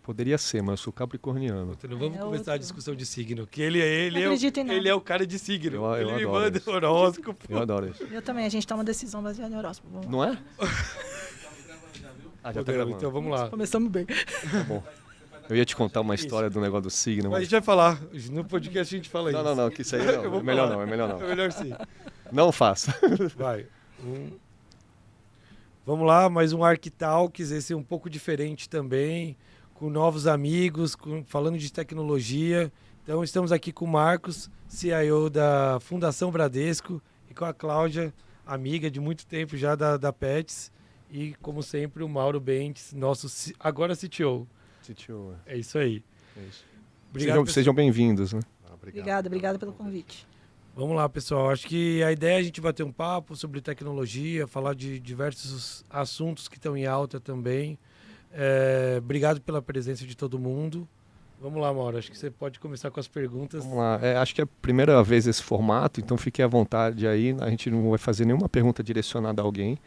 Poderia ser, mas eu sou capricorniano. Não vamos começar outro. a discussão de signo, que Acredito em nada. ele é o cara de signo. Eu Ele me adoro manda isso. horóscopo. Eu adoro isso. Eu também, a gente toma decisão baseada em horóscopo. Vamos lá. Não é? Já tá gravando. Então vamos lá. Começamos bem. Tá bom. Eu ia te contar uma história do negócio do signo, Mas a mas... gente vai falar. No podcast a gente fala isso. Não, que isso aí Eu não. vou É melhor falar. não, é melhor não. É melhor sim. Não faça. Vai. Vamos lá, mais um Arquitalks, esse é um pouco diferente também, com novos amigos, falando de tecnologia. Então estamos aqui com o Marcos, CIO da Fundação Bradesco, e com a Cláudia, amiga de muito tempo já da Pets, e como sempre o Mauro Bentes, nosso agora CTO. CTO, É isso aí. é isso. Obrigado, Sejam bem-vindos, né? Obrigada pelo convite. Vamos lá, pessoal. Acho que a ideia é a gente bater um papo sobre tecnologia, falar de diversos assuntos que estão em alta também. Obrigado pela presença de todo mundo. Vamos lá, Mauro. Acho que você pode começar com as perguntas. Vamos lá. Acho que é a primeira vez esse formato, então fique à vontade aí. A gente não vai fazer nenhuma pergunta direcionada a alguém.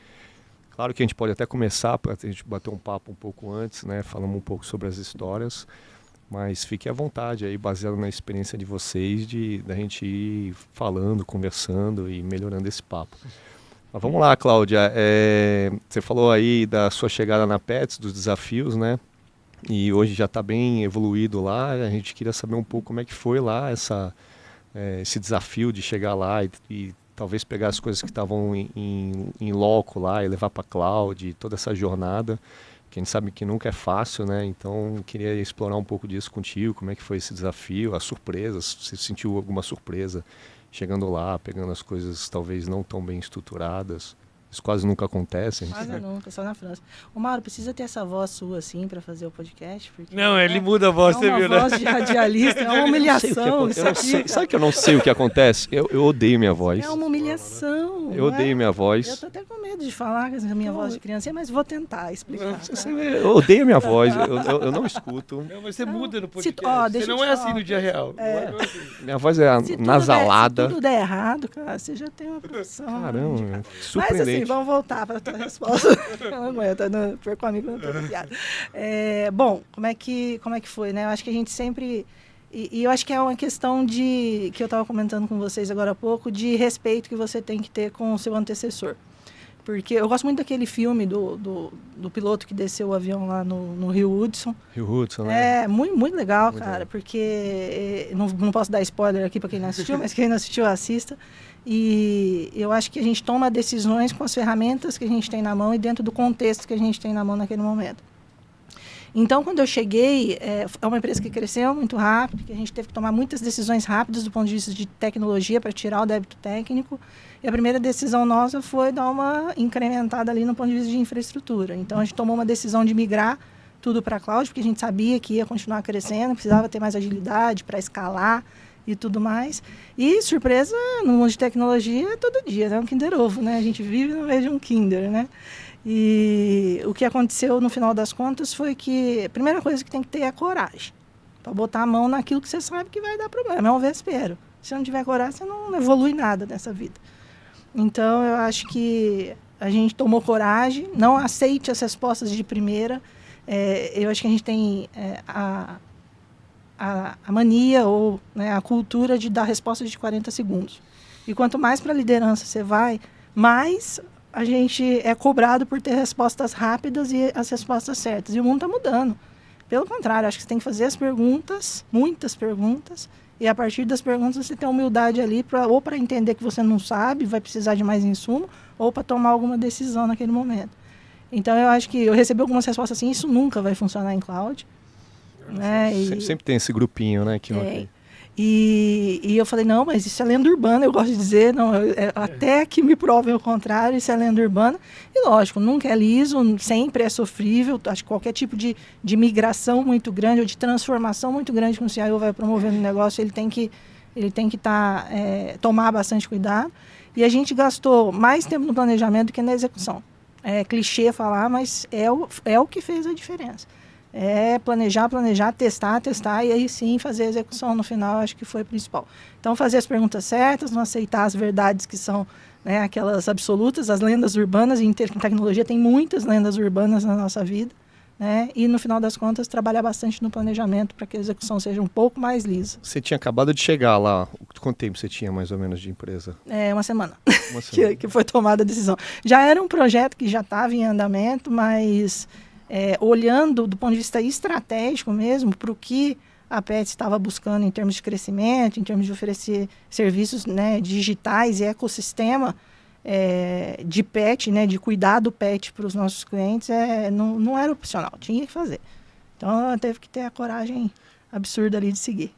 Claro que a gente pode até começar, para a gente bater um papo um pouco antes, né? Falamos um pouco sobre as histórias. Mas fique à vontade aí, baseado na experiência de vocês, da gente ir falando, conversando e melhorando esse papo. Mas vamos lá, Cláudia. Você falou aí da sua chegada na Pets, dos desafios, né? E hoje já está bem evoluído lá. A gente queria saber um pouco como é que foi lá esse desafio de chegar lá e talvez pegar as coisas que estavam em loco lá e levar para a cloud, toda essa jornada. Que a gente sabe que nunca é fácil, né? Então, queria explorar um pouco disso contigo, como é que foi esse desafio, as surpresas, você sentiu alguma surpresa chegando lá, pegando as coisas talvez não tão bem estruturadas? Isso quase nunca acontece. Quase nunca, só na França. O Mauro, precisa ter essa voz sua assim para fazer o podcast? Porque, Não, ele muda a voz, você viu, né? É uma voz de radialista, é uma humilhação isso aqui. Sabe que eu não sei o que acontece? Eu odeio minha voz. É uma humilhação. Eu odeio minha voz. Eu tô até com medo de falar com a minha voz de criança, mas vou tentar explicar. Tá? Eu odeio minha voz, eu não escuto. Não, mas você muda no podcast. Você deixa não eu é te assim no dia real. Minha voz é nasalada. Se tudo der errado, cara, você já tem uma profissão. Caramba, surpreendente. Mas assim, vamos voltar para a tua resposta. Eu não aguento, não perco o amigo, não tô piada. Bom, como é que foi, né? Eu acho que a gente sempre... E eu acho que é uma questão que eu estava comentando com vocês agora há pouco, de respeito que você tem que ter com o seu antecessor. Porque eu gosto muito daquele filme do piloto que desceu o avião lá no Rio Hudson. Rio Hudson, né? Muito, muito legal, muito cara, legal. Porque não posso dar spoiler aqui para quem não assistiu, mas quem não assistiu, assista. E eu acho que a gente toma decisões com as ferramentas que a gente tem na mão e dentro do contexto que a gente tem na mão naquele momento. Então, quando eu cheguei, é uma empresa que cresceu muito rápido, que a gente teve que tomar muitas decisões rápidas do ponto de vista de tecnologia para tirar o débito técnico. E a primeira decisão nossa foi dar uma incrementada ali no ponto de vista de infraestrutura. Então, a gente tomou uma decisão de migrar tudo para a cloud, porque a gente sabia que ia continuar crescendo, precisava ter mais agilidade para escalar e tudo mais. E, surpresa, no mundo de tecnologia é todo dia, né? Um Kinder Ovo, né? A gente vive no meio de um Kinder, né? E o que aconteceu no final das contas foi que a primeira coisa que tem que ter é coragem. Para botar a mão naquilo que você sabe que vai dar problema. É um vespeiro. Se não tiver coragem, você não evolui nada nessa vida. Então, eu acho que a gente tomou coragem, não aceite as respostas de primeira. Eu acho que a gente tem a mania ou, né, a cultura de dar respostas de 40 segundos. E quanto mais para a liderança você vai, mais a gente é cobrado por ter respostas rápidas e as respostas certas. E o mundo está mudando. Pelo contrário, acho que você tem que fazer as perguntas, muitas perguntas, e a partir das perguntas você tem a humildade ali ou para entender que você não sabe, vai precisar de mais insumo, ou para tomar alguma decisão naquele momento. Então, eu acho que eu recebi algumas respostas assim, isso nunca vai funcionar em cloud. Né? Sempre tem esse grupinho, né? Que não... E eu falei, não, mas isso é lenda urbana, eu gosto de dizer, não, até que me provem o contrário, isso é lenda urbana. E lógico, nunca é liso, sempre é sofrível, acho que qualquer tipo de migração muito grande ou de transformação muito grande que um CIO vai promover no negócio, ele tem que tomar bastante cuidado. E a gente gastou mais tempo no planejamento do que na execução. É clichê falar, mas é o que fez a diferença. Planejar, testar, e aí sim fazer a execução no final, acho que foi o principal. Então, fazer as perguntas certas, não aceitar as verdades que são, né, aquelas absolutas, as lendas urbanas, e em tecnologia tem muitas lendas urbanas na nossa vida, né? E no final das contas trabalhar bastante no planejamento para que a execução seja um pouco mais lisa. Você tinha acabado de chegar lá. Quanto tempo você tinha mais ou menos de empresa? Uma semana, Uma semana. que foi tomada a decisão. Já era um projeto que já estava em andamento, mas olhando do ponto de vista estratégico mesmo para o que a Petz estava buscando em termos de crescimento, em termos de oferecer serviços, né, digitais e ecossistema de pet, né, de cuidar do pet para os nossos clientes, não era opcional, tinha que fazer. Então, teve que ter a coragem absurda ali de seguir.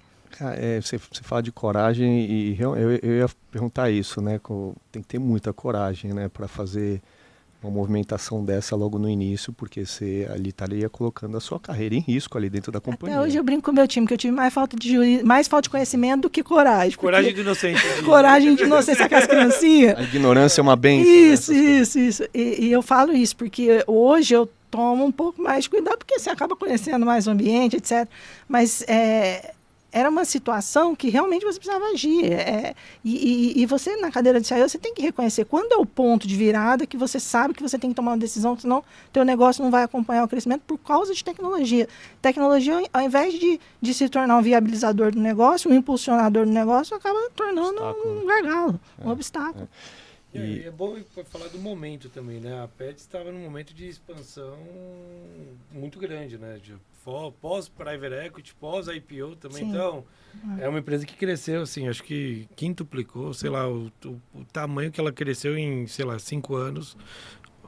Você fala de coragem e eu ia perguntar isso, né? Tem que ter muita coragem, né, para fazer uma movimentação dessa logo no início, porque você ali estaria colocando a sua carreira em risco ali dentro da companhia. Até hoje eu brinco com o meu time, que eu tive mais falta de conhecimento do que coragem. Coragem de inocente. Coragem de inocência com as criancinhas. A ignorância é uma bênção. Isso. E eu falo isso, porque hoje eu tomo um pouco mais de cuidado, porque você acaba conhecendo mais o ambiente, etc. Mas era uma situação que realmente você precisava agir. E você, na cadeira de CIO, você tem que reconhecer quando é o ponto de virada que você sabe que você tem que tomar uma decisão, senão teu negócio não vai acompanhar o crescimento por causa de tecnologia. Tecnologia, ao invés de se tornar um viabilizador do negócio, um impulsionador do negócio, acaba tornando um gargalo, um obstáculo. E é bom falar do momento também, né? A Petz estava num momento de expansão muito grande, né? Pós-Private Equity, pós-IPO também. Sim. Então, é uma empresa que cresceu, assim, acho que quintuplicou, sei lá, o tamanho que ela cresceu em, sei lá, 5 anos.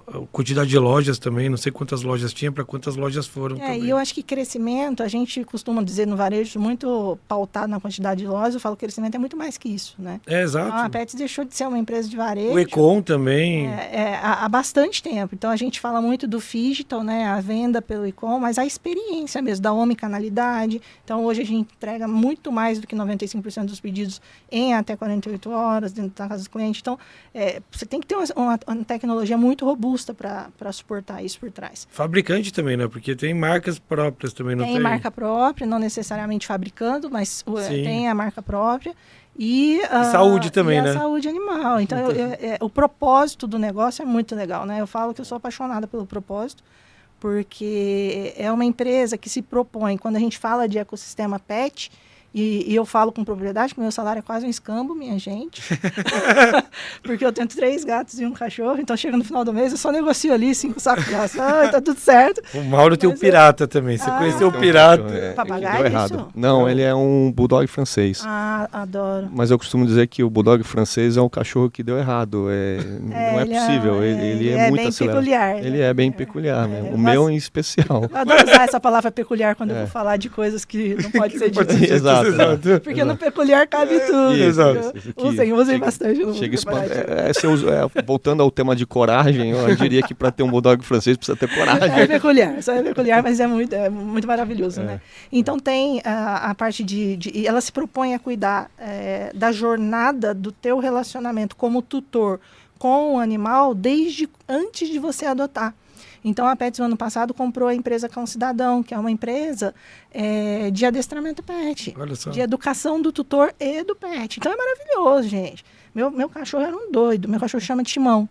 A quantidade de lojas também, não sei quantas lojas tinha, para quantas lojas foram também. E eu acho que crescimento, a gente costuma dizer no varejo, muito pautado na quantidade de lojas, eu falo que crescimento é muito mais que isso, né? Exato. Então, a Petz deixou de ser uma empresa de varejo. O Econ também. Há bastante tempo. Então, a gente fala muito do digital, né? A venda pelo Econ, mas a experiência mesmo, da omnicanalidade. Então, hoje a gente entrega muito mais do que 95% dos pedidos em até 48 horas dentro da casa do cliente. Então, você tem que ter uma tecnologia muito robusta para suportar isso por trás. Fabricante também, né? Porque tem marcas próprias também, não tem? Tem marca própria, não necessariamente fabricando, mas tem a marca própria. E saúde também, né? A saúde animal. Então, o propósito do negócio é muito legal, né? Eu falo que eu sou apaixonada pelo propósito, porque é uma empresa que se propõe, quando a gente fala de ecossistema pet, e eu falo com propriedade, que meu salário é quase um escambo, minha gente. Porque eu tenho 3 gatos e um cachorro, então chega no final do mês, eu só negocio ali 5 sacos de ração, tá tudo certo. O Mauro tem o pirata também. Você conheceu o pirata? Papagaio, deu errado. Não, ele é um bulldog francês. Adoro. Mas eu costumo dizer que o bulldog francês é um cachorro que deu errado. Não é possível. Ele é muito acelerado. Peculiar. Ele é bem peculiar mesmo. O meu em especial. Eu adoro usar essa palavra peculiar quando eu vou falar de coisas que não pode ser ditas. Exato. Porque no peculiar cabe tudo. Exato. Usem bastante. Voltando ao tema de coragem, eu diria que para ter um bulldog francês precisa ter coragem. Só é peculiar, mas é muito maravilhoso, né? Então tem a parte de ela se propõe a cuidar da jornada do teu relacionamento como tutor com o animal desde antes de você adotar. Então, a Petz, no ano passado, comprou a empresa Cão Cidadão, que é uma empresa de adestramento pet, de educação do tutor e do pet. Então, é maravilhoso, gente. Meu cachorro era um doido, meu cachorro chama Timão.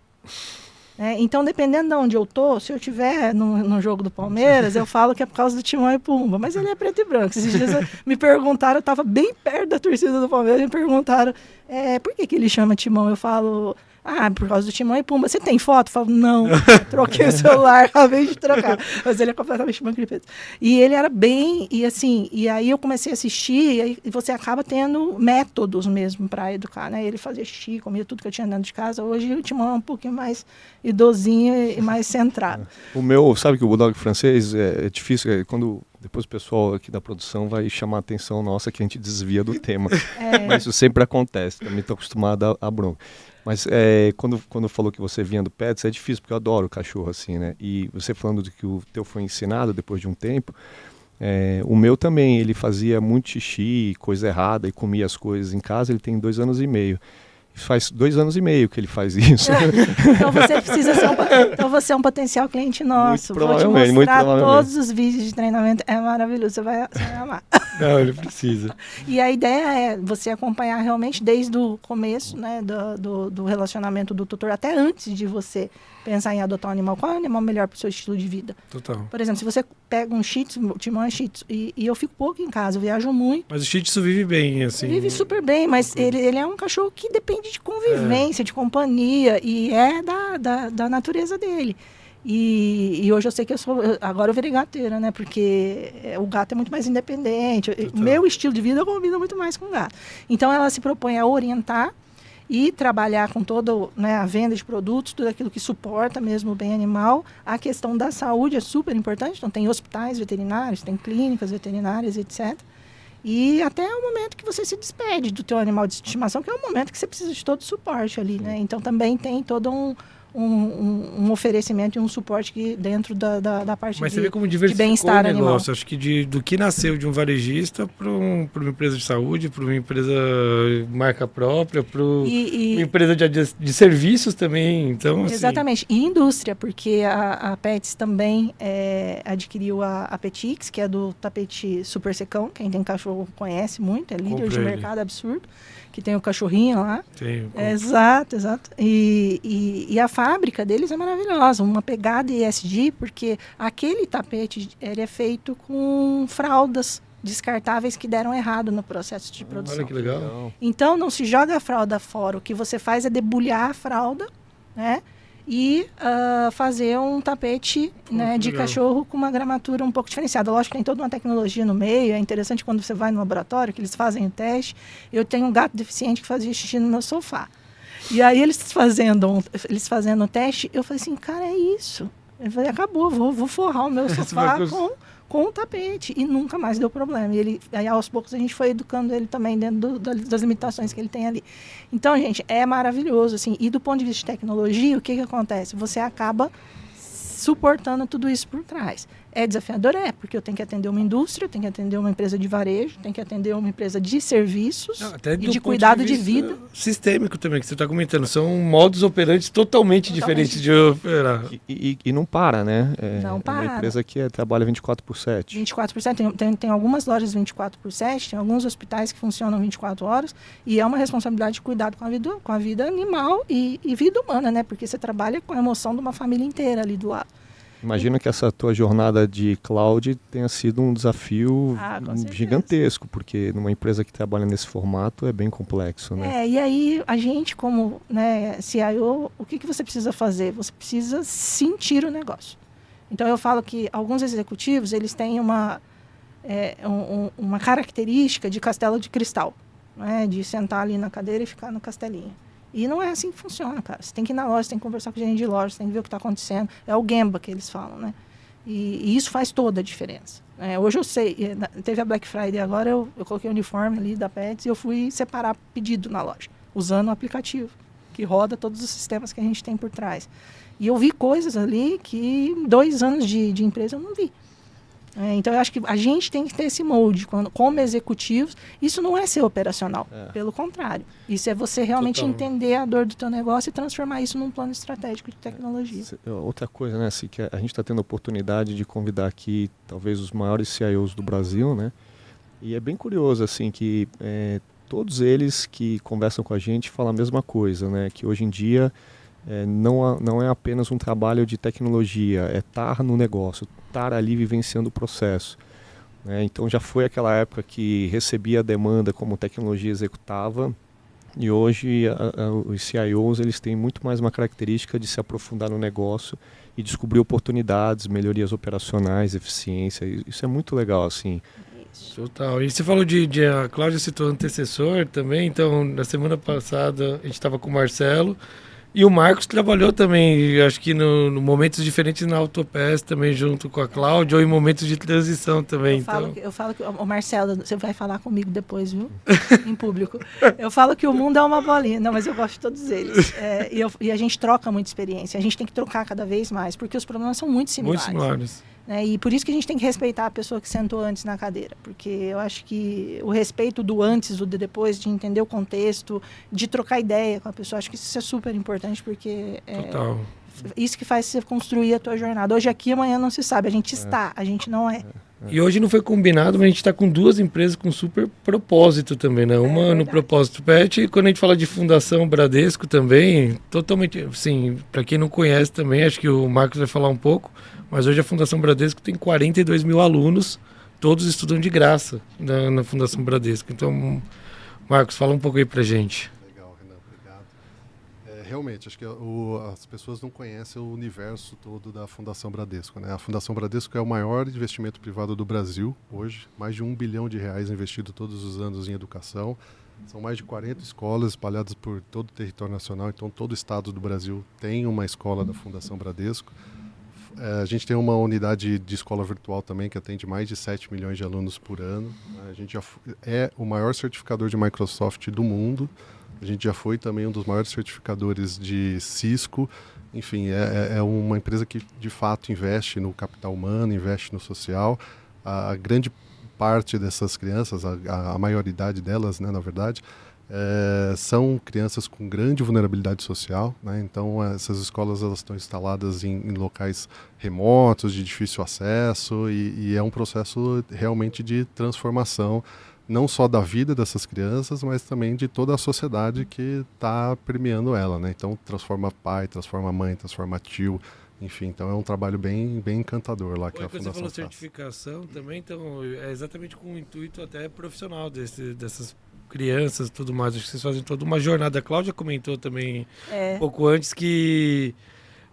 Então, dependendo de onde eu tô, se eu estiver no jogo do Palmeiras, eu falo que é por causa do Timão e Pumba, mas ele é preto e branco. Esses dias me perguntaram, eu estava bem perto da torcida do Palmeiras, me perguntaram por que ele chama Timão? Eu falo... por causa do Timão e Pumba. Você tem foto? Eu falo, não. Troquei o celular, acabei de trocar. Mas ele é completamente banco de peso. E ele era bem... E aí eu comecei a assistir, e você acaba tendo métodos mesmo para educar, né? Ele fazia xixi, comia tudo que eu tinha dentro de casa. Hoje o Timão é um pouquinho mais idosinho e mais centrado. O meu, sabe que o bulldog francês é difícil, quando... Depois o pessoal aqui da produção vai chamar a atenção nossa que a gente desvia do tema. Mas isso sempre acontece, também estou acostumado a bronca. Mas quando falou que você vinha do Petz, é difícil, porque eu adoro cachorro, assim, né? E você falando de que o teu foi ensinado depois de um tempo, o meu também, ele fazia muito xixi, coisa errada, e comia as coisas em casa, ele tem 2 anos e meio. Faz 2 anos e meio que ele faz isso. Então você precisa ser você é um potencial cliente nosso. Muito provavelmente, vou te mostrar todos os vídeos de treinamento. É maravilhoso, você vai amar. Não, ele precisa. E a ideia é você acompanhar realmente desde o começo, né, do relacionamento do tutor, até antes de você pensar em adotar um animal. Qual é o animal melhor para o seu estilo de vida? Total. Por exemplo, se você pega um Shih Tzu, o Timão é Shih Tzu, e eu fico pouco em casa, eu viajo muito. Mas o Shih Tzu vive bem, assim. Vive super bem, mas ele é um cachorro que depende de convivência, de companhia, e é da natureza dele. E hoje eu sei que agora eu virei gateira, né? Porque o gato é muito mais independente. O meu estilo de vida combina muito mais com o gato. Então ela se propõe a orientar e trabalhar com toda, né, a venda de produtos, tudo aquilo que suporta mesmo o bem animal. A questão da saúde é super importante. Então tem hospitais veterinários, tem clínicas veterinárias, etc. E até o momento que você se despede do teu animal de estimação, que é o momento que você precisa de todo o suporte ali, né? Então também tem todo um oferecimento e um suporte que dentro da parte Mas você vê como diversificou de bem-estar o negócio. animal. Acho que do que nasceu de um varejista para uma empresa de saúde, para uma empresa marca própria, para uma empresa de serviços também. Então, assim... Exatamente. E indústria, porque a Pets também adquiriu a Petix, que é do tapete super secão. Quem tem cachorro conhece muito, é líder de mercado absurdo. Que tem o cachorrinho lá. Tem. Exato. E a fábrica deles é maravilhosa. Uma pegada ESG, porque aquele tapete ele é feito com fraldas descartáveis que deram errado no processo de produção. Olha que legal. Então, não se joga a fralda fora. O que você faz é debulhar a fralda, né? E fazer um tapete, né, de cachorro com uma gramatura um pouco diferenciada. Lógico que tem toda uma tecnologia no meio. É interessante quando você vai no laboratório, que eles fazem o teste. Eu tenho um gato deficiente que fazia xixi no meu sofá. E aí eles fazendo o teste, eu falei assim, cara, é isso. Eu falei, acabou, vou forrar o meu sofá com o tapete. E nunca mais deu problema. E aí, aos poucos, a gente foi educando ele também dentro das limitações que ele tem ali. Então, gente, é maravilhoso, assim. E do ponto de vista de tecnologia, o que acontece? Você acaba suportando tudo isso por trás. É desafiador? Porque eu tenho que atender uma indústria, tenho que atender uma empresa de varejo, tenho que atender uma empresa de serviços e de cuidado de vida. Sistêmico também, que você está comentando. São modos operantes totalmente diferentes de operar. E não para, né? Não para. É uma empresa que trabalha 24/7. 24/7. Tem algumas lojas 24/7, tem alguns hospitais que funcionam 24 horas. E é uma responsabilidade de cuidado com a vida animal e vida humana, né? Porque você trabalha com a emoção de uma família inteira ali do lado. Imagino que essa tua jornada de cloud tenha sido um desafio gigantesco, porque numa empresa que trabalha nesse formato é bem complexo, né? E aí a gente como, né, CIO, o que você precisa fazer? Você precisa sentir o negócio. Então eu falo que alguns executivos, eles têm uma característica de castelo de cristal, né, de sentar ali na cadeira e ficar no castelinho. E não é assim que funciona, cara. Você tem que ir na loja, você tem que conversar com o gerente de loja, você tem que ver o que está acontecendo. É o Gemba que eles falam, né? E isso faz toda a diferença. Hoje eu sei, teve a Black Friday agora, eu coloquei o uniforme ali da Pets e eu fui separar pedido na loja, usando o aplicativo, que roda todos os sistemas que a gente tem por trás. E eu vi coisas ali que em 2 anos de empresa eu não vi. Então eu acho que a gente tem que ter esse molde como executivos. Isso não é ser operacional, pelo contrário, isso é você realmente entender a dor do teu negócio e transformar isso num plano estratégico de tecnologia. Outra coisa, né, assim, que a gente está tendo a oportunidade de convidar aqui talvez os maiores CIOs do Brasil, né, e é bem curioso assim que todos eles que conversam com a gente falam a mesma coisa, né, que hoje em dia não é apenas um trabalho de tecnologia, é estar no negócio, estar ali vivenciando o processo. Né? Então já foi aquela época que recebia a demanda como tecnologia executava, e hoje os CIOs eles têm muito mais uma característica de se aprofundar no negócio e descobrir oportunidades, melhorias operacionais, eficiência. Isso é muito legal, assim. Total. E você falou a Cláudia citou antecessor também, então na semana passada a gente estava com o Marcelo. E o Marcos trabalhou também, acho que no momentos diferentes na Autopass também, junto com a Cláudia, ou em momentos de transição também. Eu falo que o Marcelo, você vai falar comigo depois, viu? Em público. Eu falo que o mundo é uma bolinha. Não, mas eu gosto de todos eles. E a gente troca muita experiência. A gente tem que trocar cada vez mais, porque os problemas são muito similares. Muito similares. E por isso que a gente tem que respeitar a pessoa que sentou antes na cadeira, porque eu acho que o respeito do antes, do depois, de entender o contexto, de trocar ideia com a pessoa, acho que isso é super importante, porque Isso que faz você construir a tua jornada. Hoje aqui, amanhã não se sabe. A gente está, a gente não é. E hoje não foi combinado, mas a gente está com 2 empresas com super propósito também, né? Uma no propósito PET, e quando a gente fala de Fundação Bradesco também, totalmente, assim, para quem não conhece também, acho que o Marcos vai falar um pouco, mas hoje a Fundação Bradesco tem 42 mil alunos, todos estudam de graça na Fundação Bradesco. Então, Marcos, fala um pouco aí pra gente. Realmente, acho que as pessoas não conhecem o universo todo da Fundação Bradesco, né? A Fundação Bradesco é o maior investimento privado do Brasil hoje, mais de R$1 bilhão investido todos os anos em educação. São mais de 40 escolas espalhadas por todo o território nacional, então todo o estado do Brasil tem uma escola da Fundação Bradesco. A gente tem uma unidade de escola virtual também que atende mais de 7 milhões de alunos por ano. A gente já é o maior certificador de Microsoft do mundo. A gente já foi também um dos maiores certificadores de Cisco. Enfim, é uma empresa que de fato investe no capital humano, investe no social. A grande parte dessas crianças, a maioridade delas, né, na verdade, são crianças com grande vulnerabilidade social, né? Então essas escolas elas estão instaladas em locais remotos, de difícil acesso, e é um processo realmente de transformação, não só da vida dessas crianças, mas também de toda a sociedade que está premiando ela, né? Então transforma pai, transforma mãe, transforma tio, enfim, então é um trabalho bem encantador lá que a Fundação faz. Você falou certificação também, então é exatamente com o intuito até profissional dessas crianças e tudo mais. Acho que vocês fazem toda uma jornada. A Cláudia comentou também um pouco antes que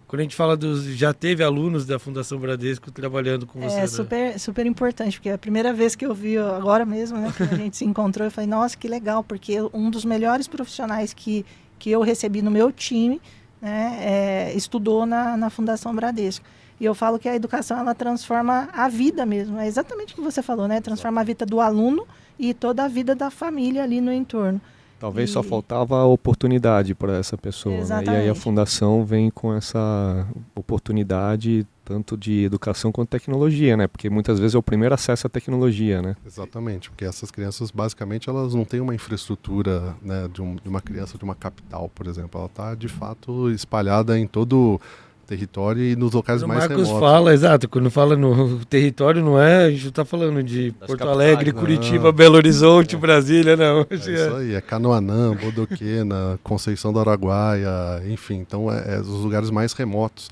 quando a gente fala já teve alunos da Fundação Bradesco trabalhando com você. É super importante, porque é a primeira vez que eu vi, agora mesmo, né, que a gente se encontrou, eu falei, nossa, que legal, porque um dos melhores profissionais que eu recebi no meu time, né, estudou na Fundação Bradesco. E eu falo que a educação, ela transforma a vida mesmo. É exatamente o que você falou, né? Transforma a vida do aluno e toda a vida da família ali no entorno. Talvez só faltava a oportunidade para essa pessoa, né? E aí a Fundação vem com essa oportunidade tanto de educação quanto tecnologia, né? Porque muitas vezes é o primeiro acesso à tecnologia, né? Exatamente, porque essas crianças, basicamente, elas não têm uma infraestrutura, né, de uma criança de uma capital, por exemplo. Ela está, de fato, espalhada em todo território e nos locais mais remotos. O Marcos fala, exato, quando fala no território, não é, a gente está falando de Porto Alegre, Curitiba, Belo Horizonte, Brasília, não. É isso aí, é Canoanã, Bodoquena, Conceição do Araguaia, enfim, então é os lugares mais remotos.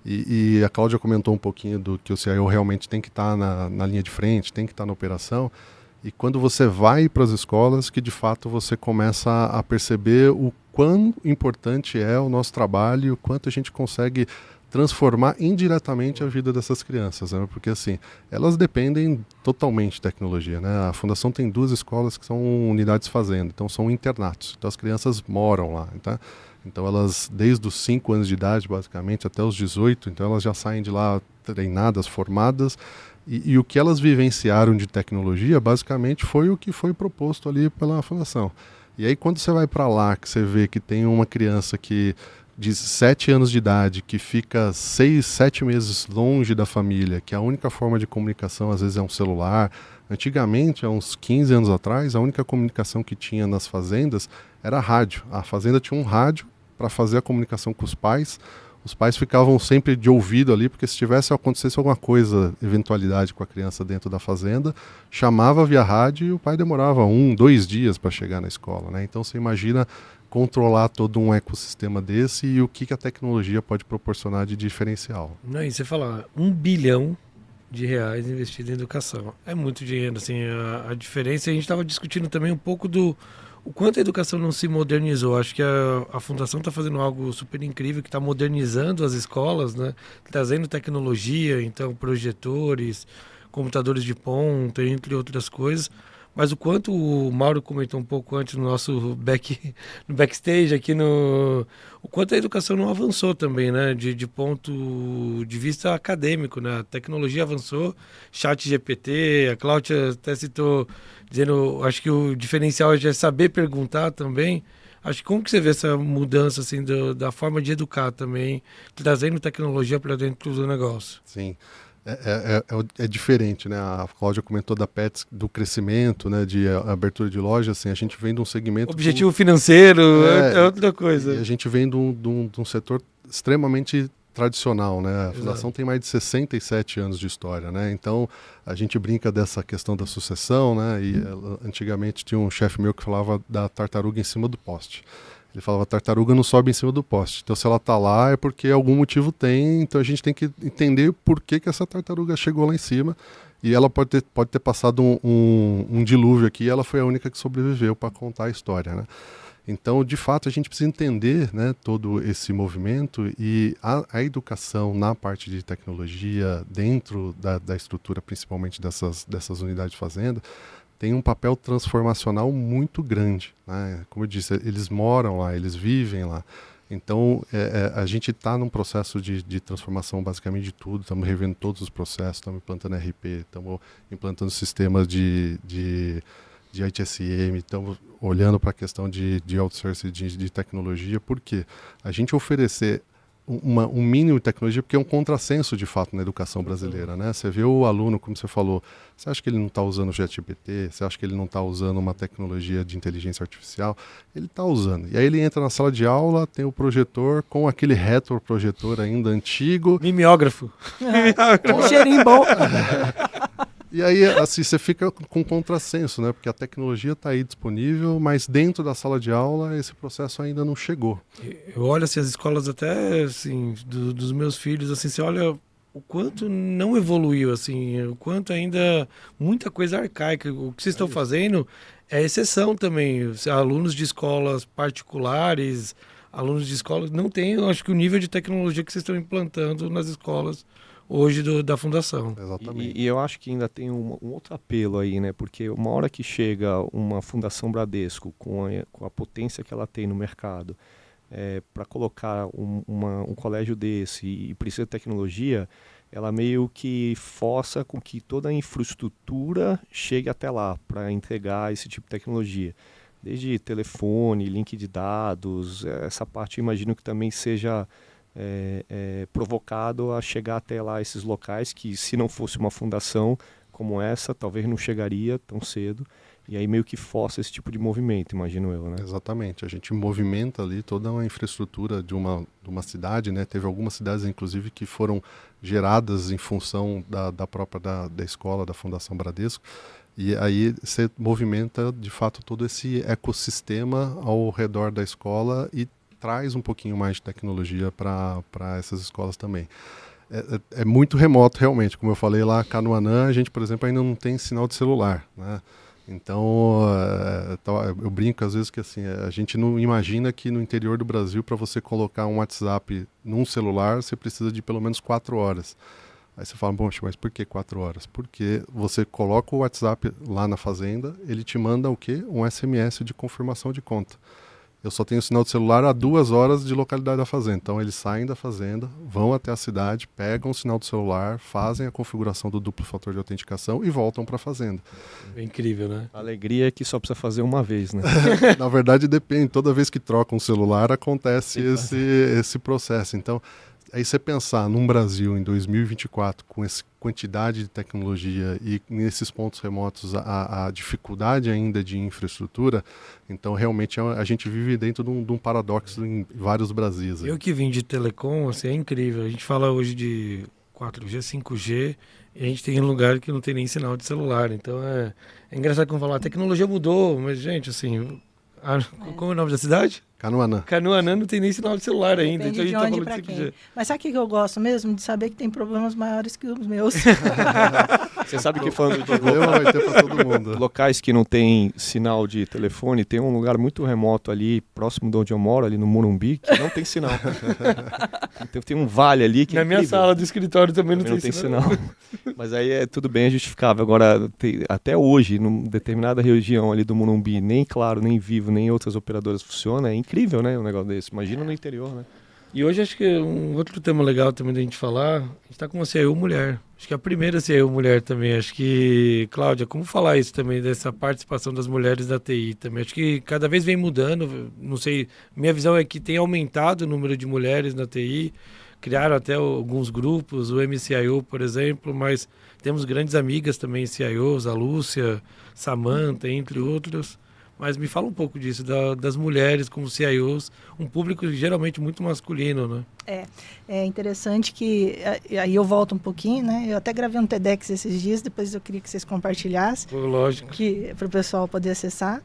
E a Cláudia comentou um pouquinho do que o CIO realmente tem que estar na linha de frente, tem que estar na operação. E quando você vai para as escolas, que de fato você começa a perceber o quão importante é o nosso trabalho e o quanto a gente consegue transformar indiretamente a vida dessas crianças, né? Porque assim, elas dependem totalmente de tecnologia, né? A Fundação tem 2 escolas que são unidades fazenda, então são internatos, então as crianças moram lá, tá? Então elas, desde os 5 anos de idade, basicamente, até os 18, então elas já saem de lá treinadas, formadas, e o que elas vivenciaram de tecnologia, basicamente, foi o que foi proposto ali pela Fundação. E aí, quando você vai para lá, que você vê que tem uma criança que de 7 anos de idade, que fica 6, 7 meses longe da família, que a única forma de comunicação, às vezes, é um celular. Antigamente, há uns 15 anos atrás, a única comunicação que tinha nas fazendas era rádio. A fazenda tinha um rádio para fazer a comunicação com os pais. Os pais ficavam sempre de ouvido ali, porque se acontecesse alguma coisa, eventualidade com a criança dentro da fazenda, chamava via rádio e o pai demorava 1, 2 dias para chegar na escola, né? Então você imagina controlar todo um ecossistema desse e o que a tecnologia pode proporcionar de diferencial. Não, e você fala, R$1 bilhão investido em educação. É muito dinheiro, assim, a diferença. A gente estava discutindo também um pouco o quanto a educação não se modernizou. Acho que a Fundação está fazendo algo super incrível, que está modernizando as escolas, né? Trazendo tecnologia, então projetores, computadores de ponta, entre outras coisas. Mas o quanto o Mauro comentou um pouco antes no nosso backstage aqui, o quanto a educação não avançou também, né? De ponto de vista acadêmico, né? A tecnologia avançou, ChatGPT, a Cláudia até citou, dizendo, acho que o diferencial é saber perguntar também. Acho que como que você vê essa mudança assim, da forma de educar também, trazendo tecnologia para dentro do negócio? Sim. É diferente, né? A Cláudia comentou da Pets, do crescimento, né? De abertura de loja, assim, a gente vem de um segmento... Objetivo financeiro é outra coisa. E a gente vem de um setor extremamente tradicional, né? A Fundação tem mais de 67 anos de história, né? Então, a gente brinca dessa questão da sucessão, né? E antigamente tinha um chefe meu que falava da tartaruga em cima do poste. Ele falava, a tartaruga não sobe em cima do poste. Então, se ela está lá, é porque algum motivo tem. Então, a gente tem que entender por que essa tartaruga chegou lá em cima. E ela pode ter passado um dilúvio aqui e ela foi a única que sobreviveu para contar a história, né? Então, de fato, a gente precisa entender, né, todo esse movimento e a educação na parte de tecnologia, dentro da estrutura, principalmente dessas unidades de fazenda, tem um papel transformacional muito grande, né? Como eu disse, eles moram lá, eles vivem lá. Então, a gente está num processo de transformação basicamente de tudo, estamos revendo todos os processos, estamos implantando RP, estamos implantando sistemas de ITSM, estamos olhando para a questão de outsourcing de tecnologia, porque a gente oferecer um mínimo de tecnologia, porque é um contrassenso de fato na educação brasileira, né? Você vê o aluno, como você falou, você acha que ele não está usando o ChatGPT, você acha que ele não está usando uma tecnologia de inteligência artificial, ele está usando. E aí ele entra na sala de aula, tem o projetor com aquele retroprojetor ainda antigo. Mimeógrafo. Um cheirinho bom. E aí, assim, você fica com contrassenso, né? Porque a tecnologia está aí disponível, mas dentro da sala de aula esse processo ainda não chegou. Eu olho assim, as escolas até assim, dos meus filhos, assim, você olha o quanto não evoluiu, assim, o quanto ainda muita coisa arcaica. O que vocês estão fazendo é exceção também. Alunos de escolas particulares, alunos de escolas não têm, eu acho que o nível de tecnologia que vocês estão implantando nas escolas hoje da Fundação. Exatamente. E eu acho que ainda tem um outro apelo aí, né? Porque uma hora que chega uma Fundação Bradesco com a potência que ela tem no mercado, para colocar um colégio desse e precisa de tecnologia, ela meio que força com que toda a infraestrutura chegue até lá para entregar esse tipo de tecnologia. Desde telefone, link de dados, essa parte eu imagino que também seja provocado a chegar até lá esses locais que, se não fosse uma fundação como essa, talvez não chegaria tão cedo. E aí meio que força esse tipo de movimento, imagino eu, né? Exatamente. A gente movimenta ali toda uma infraestrutura de uma cidade, né? Teve algumas cidades, inclusive, que foram geradas em função da própria da escola, da Fundação Bradesco. E aí você movimenta, de fato, todo esse ecossistema ao redor da escola e traz um pouquinho mais de tecnologia para essas escolas também. É muito remoto, realmente. Como eu falei lá, Canoanã, a gente, por exemplo, ainda não tem sinal de celular, né? Então, eu brinco às vezes que assim, a gente não imagina que no interior do Brasil, para você colocar um WhatsApp num celular, você precisa de pelo menos 4 horas. Aí você fala, poxa, mas por que 4 horas? Porque você coloca o WhatsApp lá na fazenda, ele te manda o quê? Um SMS de confirmação de conta. Eu só tenho sinal de celular a 2 horas de localidade da fazenda. Então eles saem da fazenda, vão até a cidade, pegam o sinal do celular, fazem a configuração do duplo fator de autenticação e voltam para a fazenda. É incrível, né? A alegria é que só precisa fazer uma vez, né? Na verdade depende, toda vez que troca um celular acontece esse processo. Então, aí você pensar num Brasil em 2024 com essa quantidade de tecnologia e nesses pontos remotos a dificuldade ainda de infraestrutura, então realmente a gente vive dentro de um paradoxo em vários Brasis. Eu que vim de telecom, assim, é incrível. A gente fala hoje de 4G, 5G, e a gente tem um lugar que não tem nem sinal de celular. Então é engraçado como falar, a tecnologia mudou, mas gente, assim, como é o nome da cidade? Canoanã. Canoanã não tem nem sinal de celular ainda. Depende Então a gente de tá onde falando pra de quem. 5G. Mas sabe o que eu gosto mesmo? De saber que tem problemas maiores que os meus. Você sabe que falando de Problema vai ter para todo mundo. locais que não tem sinal de telefone, tem um lugar muito remoto ali, próximo de onde eu moro, ali no Morumbi, que não tem sinal. Então tem um vale ali que Na minha incrível. sala do escritório também não Também tem sinal. Mas aí é tudo bem, é justificável. Agora, até hoje, numa determinada região ali do Morumbi, nem Claro, nem Vivo, nem outras operadoras funciona, é incrível, né, um negócio desse. Imagina no interior, né? E hoje acho que um outro tema legal também da gente falar, a gente tá com uma CIO mulher. Acho que a primeira CIO mulher também. Acho que, Cláudia, como falar isso também, dessa participação das mulheres da TI também? Acho que cada vez vem mudando, não sei, minha visão é que tem aumentado o número de mulheres na TI, criaram até alguns grupos, o MCIO, por exemplo, mas temos grandes amigas também CIOs, a Lúcia, Samantha, entre outros. Mas me fala um pouco disso, das mulheres como CIOs, um público geralmente muito masculino, né? É interessante que, aí eu volto um pouquinho, né? Eu até gravei um TEDx esses dias, depois eu queria que vocês compartilhassem. Lógico. Para o pessoal poder acessar,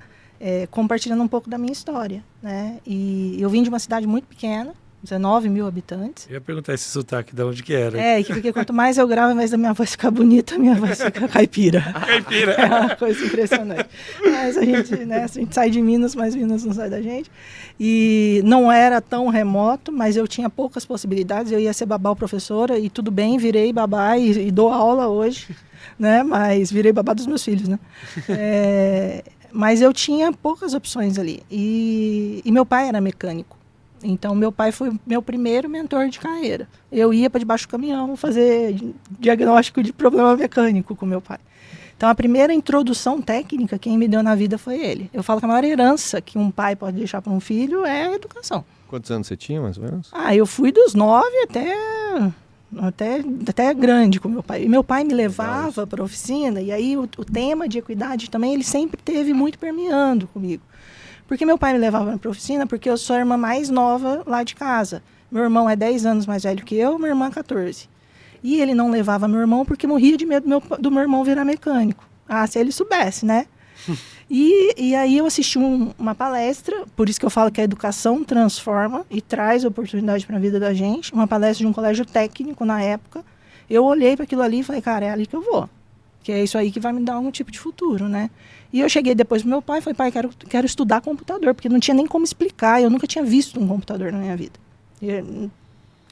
compartilhando um pouco da minha história, né? E eu vim de uma cidade muito pequena, 19 mil habitantes. Eu ia perguntar esse sotaque, de onde que era? Porque quanto mais eu gravo, mais a minha voz fica bonita, a minha voz fica caipira. Caipira. É uma coisa impressionante. Mas a gente sai de Minas, mas Minas não sai da gente. E não era tão remoto, mas eu tinha poucas possibilidades. Eu ia ser babá ou professora, e tudo bem, virei babá e dou aula hoje, né? Mas virei babá dos meus filhos, né? Mas eu tinha poucas opções ali. E meu pai era mecânico. Então, meu pai foi meu primeiro mentor de carreira. Eu ia para debaixo do caminhão fazer diagnóstico de problema mecânico com meu pai. Então, a primeira introdução técnica quem me deu na vida foi ele. Eu falo que a maior herança que um pai pode deixar para um filho é a educação. Quantos anos você tinha, mais ou menos? Eu fui dos 9 até grande com meu pai. E meu pai me levava para a oficina, e aí o tema de equidade também, ele sempre teve muito permeando comigo. Porque meu pai me levava para a oficina porque eu sou a irmã mais nova lá de casa. Meu irmão é 10 anos mais velho que eu, minha irmã 14. E ele não levava meu irmão porque morria de medo do meu irmão virar mecânico. Se ele soubesse, né? E aí eu assisti uma palestra, por isso que eu falo que a educação transforma e traz oportunidade para a vida da gente. Uma palestra de um colégio técnico na época. Eu olhei para aquilo ali e falei, cara, é ali que eu vou. Que é isso aí que vai me dar algum tipo de futuro, né? E eu cheguei depois pro meu pai e falei, pai, quero estudar computador, porque não tinha nem como explicar, eu nunca tinha visto um computador na minha vida.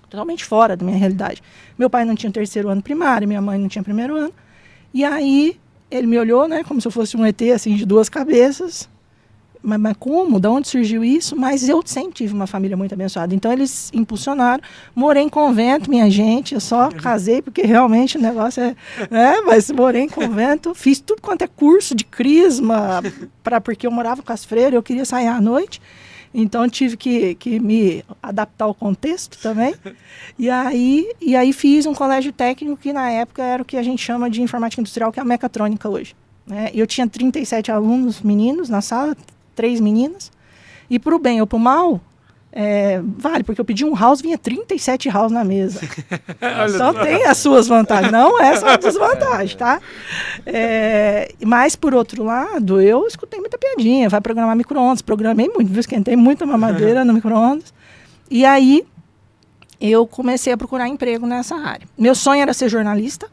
Totalmente fora da minha realidade. Meu pai não tinha o 3º ano primário, minha mãe não tinha 1º ano. E aí ele me olhou, né, como se eu fosse um ET, assim, de 2 cabeças. Mas como? Da onde surgiu isso? Mas eu sempre tive uma família muito abençoada. Então, eles impulsionaram. Morei em convento, minha gente. Eu só casei porque realmente o negócio mas morei em convento. Fiz tudo quanto é curso de crisma, porque eu morava com as freiras, eu queria sair à noite. Então, tive que me adaptar ao contexto também. E aí fiz um colégio técnico que, na época, era o que a gente chama de informática industrial, que é a mecatrônica hoje. Eu tinha 37 alunos meninos na sala, 3 meninas, e pro bem ou pro mal, vale, porque eu pedi um house, vinha 37 house na mesa. Só tem as suas vantagens, não é só desvantagem, tá? Mas, por outro lado, eu escutei muita piadinha, vai programar micro-ondas, programei muito, viu? Esquentei muita mamadeira no micro-ondas, e aí eu comecei a procurar emprego nessa área. Meu sonho era ser jornalista,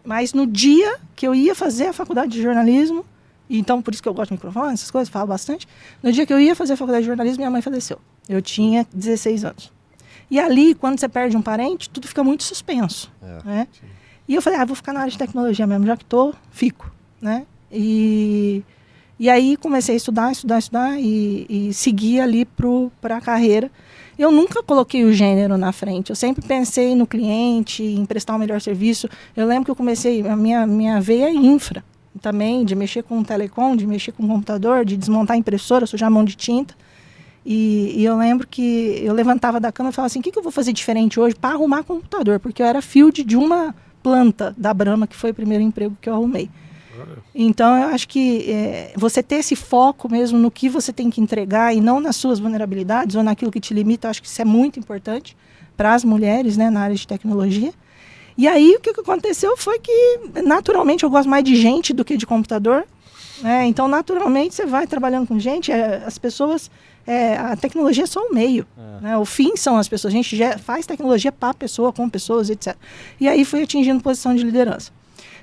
mas no dia que eu ia fazer a faculdade de jornalismo, então, por isso que eu gosto de microfone, essas coisas, falo bastante. No dia que eu ia fazer a faculdade de jornalismo, minha mãe faleceu. Eu tinha 16 anos. E ali, quando você perde um parente, tudo fica muito suspenso. Né? E eu falei, vou ficar na área de tecnologia mesmo, já que fico. Né? E aí comecei a estudar e seguir ali para a carreira. Eu nunca coloquei o gênero na frente. Eu sempre pensei no cliente, em prestar um melhor serviço. Eu lembro que eu comecei, a minha veia é infra. Também, de mexer com telecom, de mexer com computador, de desmontar impressora, sujar a mão de tinta. E eu lembro que eu levantava da cama e falava assim, o que eu vou fazer diferente hoje para arrumar computador? Porque eu era field de uma planta da Brahma, que foi o primeiro emprego que eu arrumei. Então, eu acho que você ter esse foco mesmo no que você tem que entregar e não nas suas vulnerabilidades ou naquilo que te limita, eu acho que isso é muito importante para as mulheres, né, na área de tecnologia. E aí, o que aconteceu foi que, naturalmente, eu gosto mais de gente do que de computador. Né? Então, naturalmente, você vai trabalhando com gente, as pessoas... a tecnologia é só o meio. Né? O fim são as pessoas. A gente já faz tecnologia para a pessoa, com pessoas, etc. E aí, fui atingindo posição de liderança.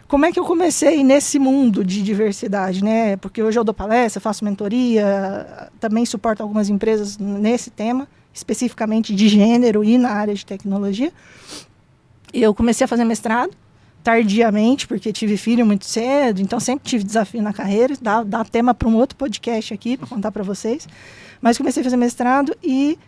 Como é que eu comecei nesse mundo de diversidade? Né? Porque hoje eu dou palestra, faço mentoria, também suporto algumas empresas nesse tema, especificamente de gênero e na área de tecnologia. Eu comecei a fazer mestrado tardiamente, porque tive filho muito cedo, então sempre tive desafio na carreira, dá tema para um outro podcast aqui, para contar para vocês. Mas comecei a fazer mestrado e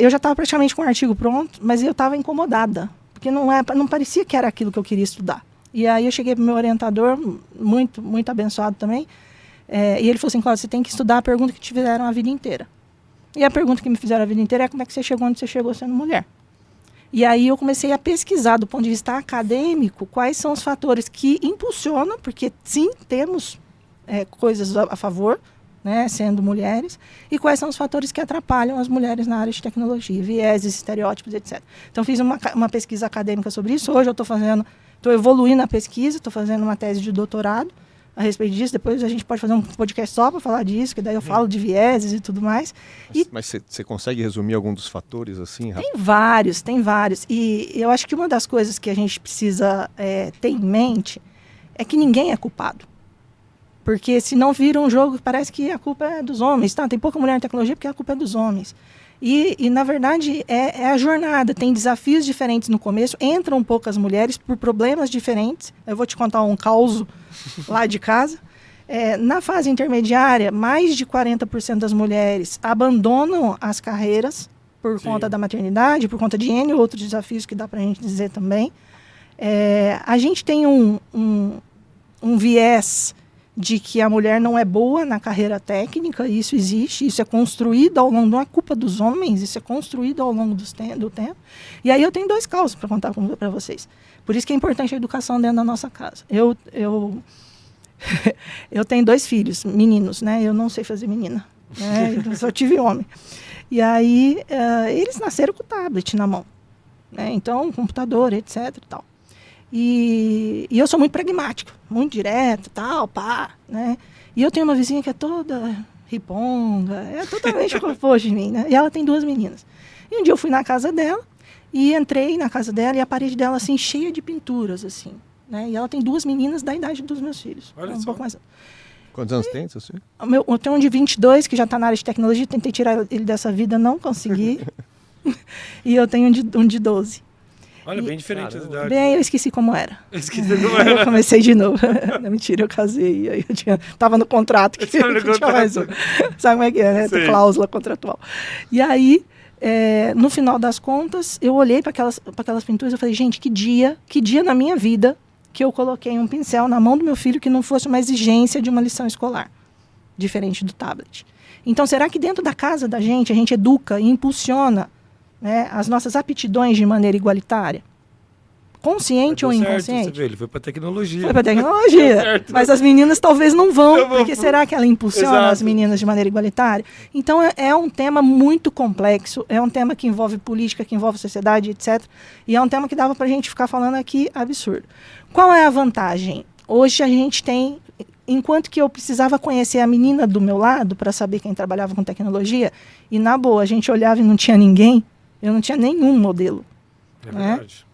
eu já estava praticamente com o artigo pronto, mas eu estava incomodada, porque não parecia que era aquilo que eu queria estudar. E aí eu cheguei para o meu orientador, muito, muito abençoado também, e ele falou assim, Cláudia, você tem que estudar a pergunta que te fizeram a vida inteira. E a pergunta que me fizeram a vida inteira é como é que você chegou onde você chegou sendo mulher. E aí eu comecei a pesquisar do ponto de vista acadêmico quais são os fatores que impulsionam, porque sim, temos coisas a favor, né, sendo mulheres, e quais são os fatores que atrapalham as mulheres na área de tecnologia, vieses, estereótipos, etc. Então, fiz uma pesquisa acadêmica sobre isso. Hoje eu estou evoluindo a pesquisa, estou fazendo uma tese de doutorado a respeito disso. Depois a gente pode fazer um podcast só para falar disso, que daí eu falo de vieses e tudo mais. Mas você consegue resumir algum dos fatores, assim? Tem vários. E eu acho que uma das coisas que a gente precisa ter em mente é que ninguém é culpado. Porque senão vira um jogo que parece que a culpa é dos homens. Tá? Tem pouca mulher em tecnologia porque a culpa é dos homens. E na verdade, é a jornada. Tem desafios diferentes no começo. Entram poucas mulheres por problemas diferentes. Eu vou te contar um caos lá de casa. Na fase intermediária, mais de 40% das mulheres abandonam as carreiras por conta da maternidade, por conta de N outros desafios que dá para a gente dizer também. A gente tem um viés de que a mulher não é boa na carreira técnica, isso existe, isso é construído ao longo, não é culpa dos homens, isso é construído ao longo do tempo. E aí eu tenho 2 causos para contar para vocês. Por isso que é importante a educação dentro da nossa casa. Eu tenho 2 filhos, meninos, né? Eu não sei fazer menina, né? Eu só tive homem. E aí eles nasceram com o tablet na mão, né? Então, computador, etc. e tal. E eu sou muito pragmático, muito direto, tal, pá, né? E eu tenho uma vizinha que é toda riponga, é totalmente o oposto de mim, né? E ela tem 2 meninas. E um dia eu fui na casa dela, e entrei na casa dela, e a parede dela, assim, cheia de pinturas, assim, né? E ela tem 2 meninas da idade dos meus filhos. Olha um só. pouco mais... Quantos anos tem, seu filho? Eu tenho um de 22, que já está na área de tecnologia, tentei tirar ele dessa vida, não consegui. E eu tenho um de 12. Olha, bem diferente as idades. Bem, eu esqueci como era. Esqueci como era. Eu comecei de novo. Não, mentira, eu casei. Aí eu tava no contrato que tinha mais um. Sabe como é que é, né? Tem cláusula contratual. E aí, no final das contas, eu olhei para aquelas pinturas e falei, gente, que dia na minha vida que eu coloquei um pincel na mão do meu filho que não fosse uma exigência de uma lição escolar, diferente do tablet. Então, será que dentro da casa da gente, a gente educa e impulsiona, né, as nossas aptidões de maneira igualitária? Consciente ou inconsciente? Você vê, ele foi para tecnologia. Foi para tecnologia. Mas as meninas talvez não vão, porque será que ela impulsiona as meninas de maneira igualitária? Então é um tema muito complexo, é um tema que envolve política, que envolve sociedade, etc. E é um tema que dava para a gente ficar falando aqui absurdo. Qual é a vantagem? Hoje a gente tem, enquanto que eu precisava conhecer a menina do meu lado para saber quem trabalhava com tecnologia, e na boa, a gente olhava e não tinha ninguém, eu não tinha nenhum modelo. É verdade.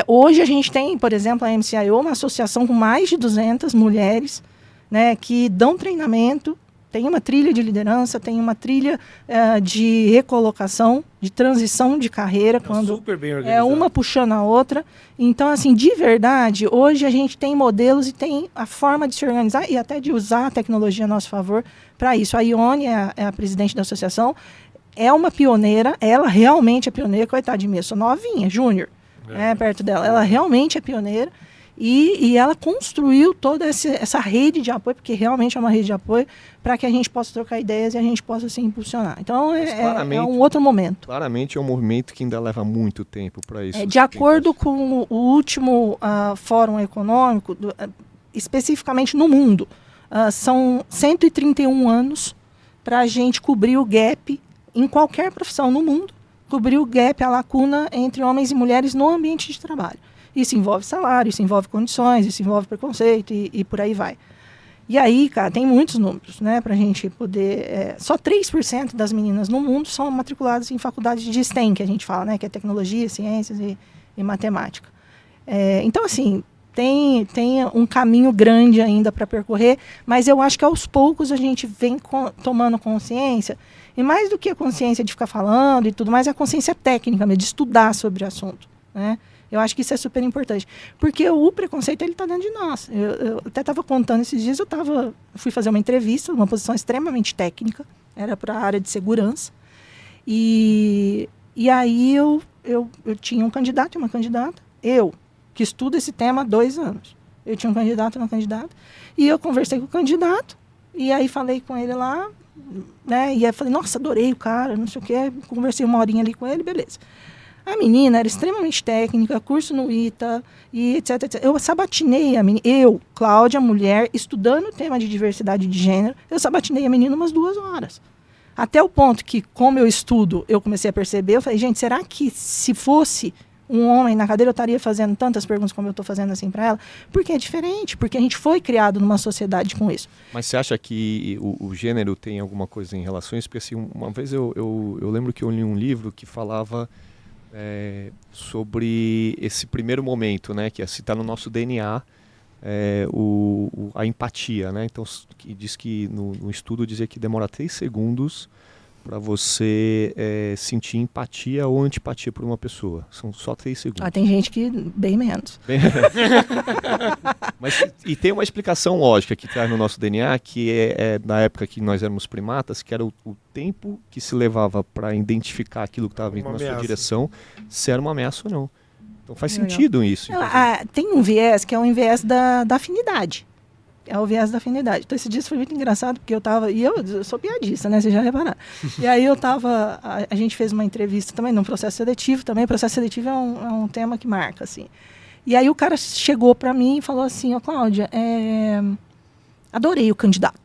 Hoje a gente tem, por exemplo, a MCIO, uma associação com mais de 200 mulheres, né, que dão treinamento, tem uma trilha de liderança, tem uma trilha de recolocação, de transição de carreira, quando super bem organizado. Uma puxando a outra. Então, assim, de verdade, hoje a gente tem modelos e tem a forma de se organizar e até de usar a tecnologia a nosso favor para isso. A Ione é a presidente da associação, é uma pioneira, ela realmente é pioneira, coitada de mim, eu sou novinha, júnior, perto dela. Ela realmente é pioneira e ela construiu toda essa rede de apoio, porque realmente é uma rede de apoio, para que a gente possa trocar ideias e a gente possa se impulsionar. Então, é um outro momento. Claramente é um movimento que ainda leva muito tempo para isso. De acordo com o último Fórum Econômico, especificamente no mundo, são 131 anos para a gente cobrir o gap em qualquer profissão no mundo, cobrir o gap, a lacuna entre homens e mulheres no ambiente de trabalho. Isso envolve salário, isso envolve condições, isso envolve preconceito e por aí vai. E aí, cara, tem muitos números, né, pra gente poder... só 3% das meninas no mundo são matriculadas em faculdades de STEM, que a gente fala, né, que é tecnologia, ciências e matemática. Então, assim, tem um caminho grande ainda para percorrer, mas eu acho que aos poucos a gente vem tomando consciência. E mais do que a consciência de ficar falando e tudo mais, é a consciência técnica mesmo, de estudar sobre o assunto, né? Eu acho que isso é super importante. Porque o preconceito, ele está dentro de nós. Eu até estava contando esses dias, fui fazer uma entrevista, uma posição extremamente técnica, era para a área de segurança. E aí eu tinha um candidato e uma candidata, que estudo esse tema há 2 anos. Eu tinha um candidato e uma candidata, e eu conversei com o candidato, e aí falei com ele lá, né, e aí falei, nossa, adorei o cara, não sei o quê, conversei 1 horinha ali com ele, beleza. A menina era extremamente técnica, curso no ITA, e etc, etc. Eu sabatinei a menina, eu, Cláudia, mulher, estudando o tema de diversidade de gênero, eu sabatinei a menina umas 2 horas. Até o ponto que, como eu estudo, eu comecei a perceber, eu falei, gente, será que se fosse um homem na cadeira, eu estaria fazendo tantas perguntas como eu estou fazendo assim para ela? Porque é diferente, porque a gente foi criado numa sociedade com isso. Mas você acha que o gênero tem alguma coisa em relação a isso? Porque assim, uma vez eu lembro que eu li um livro que falava sobre esse primeiro momento, né, que está no nosso DNA, a empatia, né? Então, diz que no estudo dizia que demora 3 segundos para você sentir empatia ou antipatia por uma pessoa. São só 3 segundos. Tem gente que bem menos. E tem uma explicação lógica que traz no nosso DNA, que na época que nós éramos primatas, que era o tempo que se levava para identificar aquilo que estava vindo na sua direção, se era uma ameaça ou não. Então faz sentido isso. Tem um viés que é um viés da afinidade. É o viés da afinidade. Então, esse dia foi muito engraçado, porque eu tava... E eu sou piadista, né? Vocês já repararam. E aí eu tava... A gente fez uma entrevista também, num processo seletivo também. O processo seletivo é um tema que marca, assim. E aí o cara chegou pra mim e falou assim, Cláudia, adorei o candidato.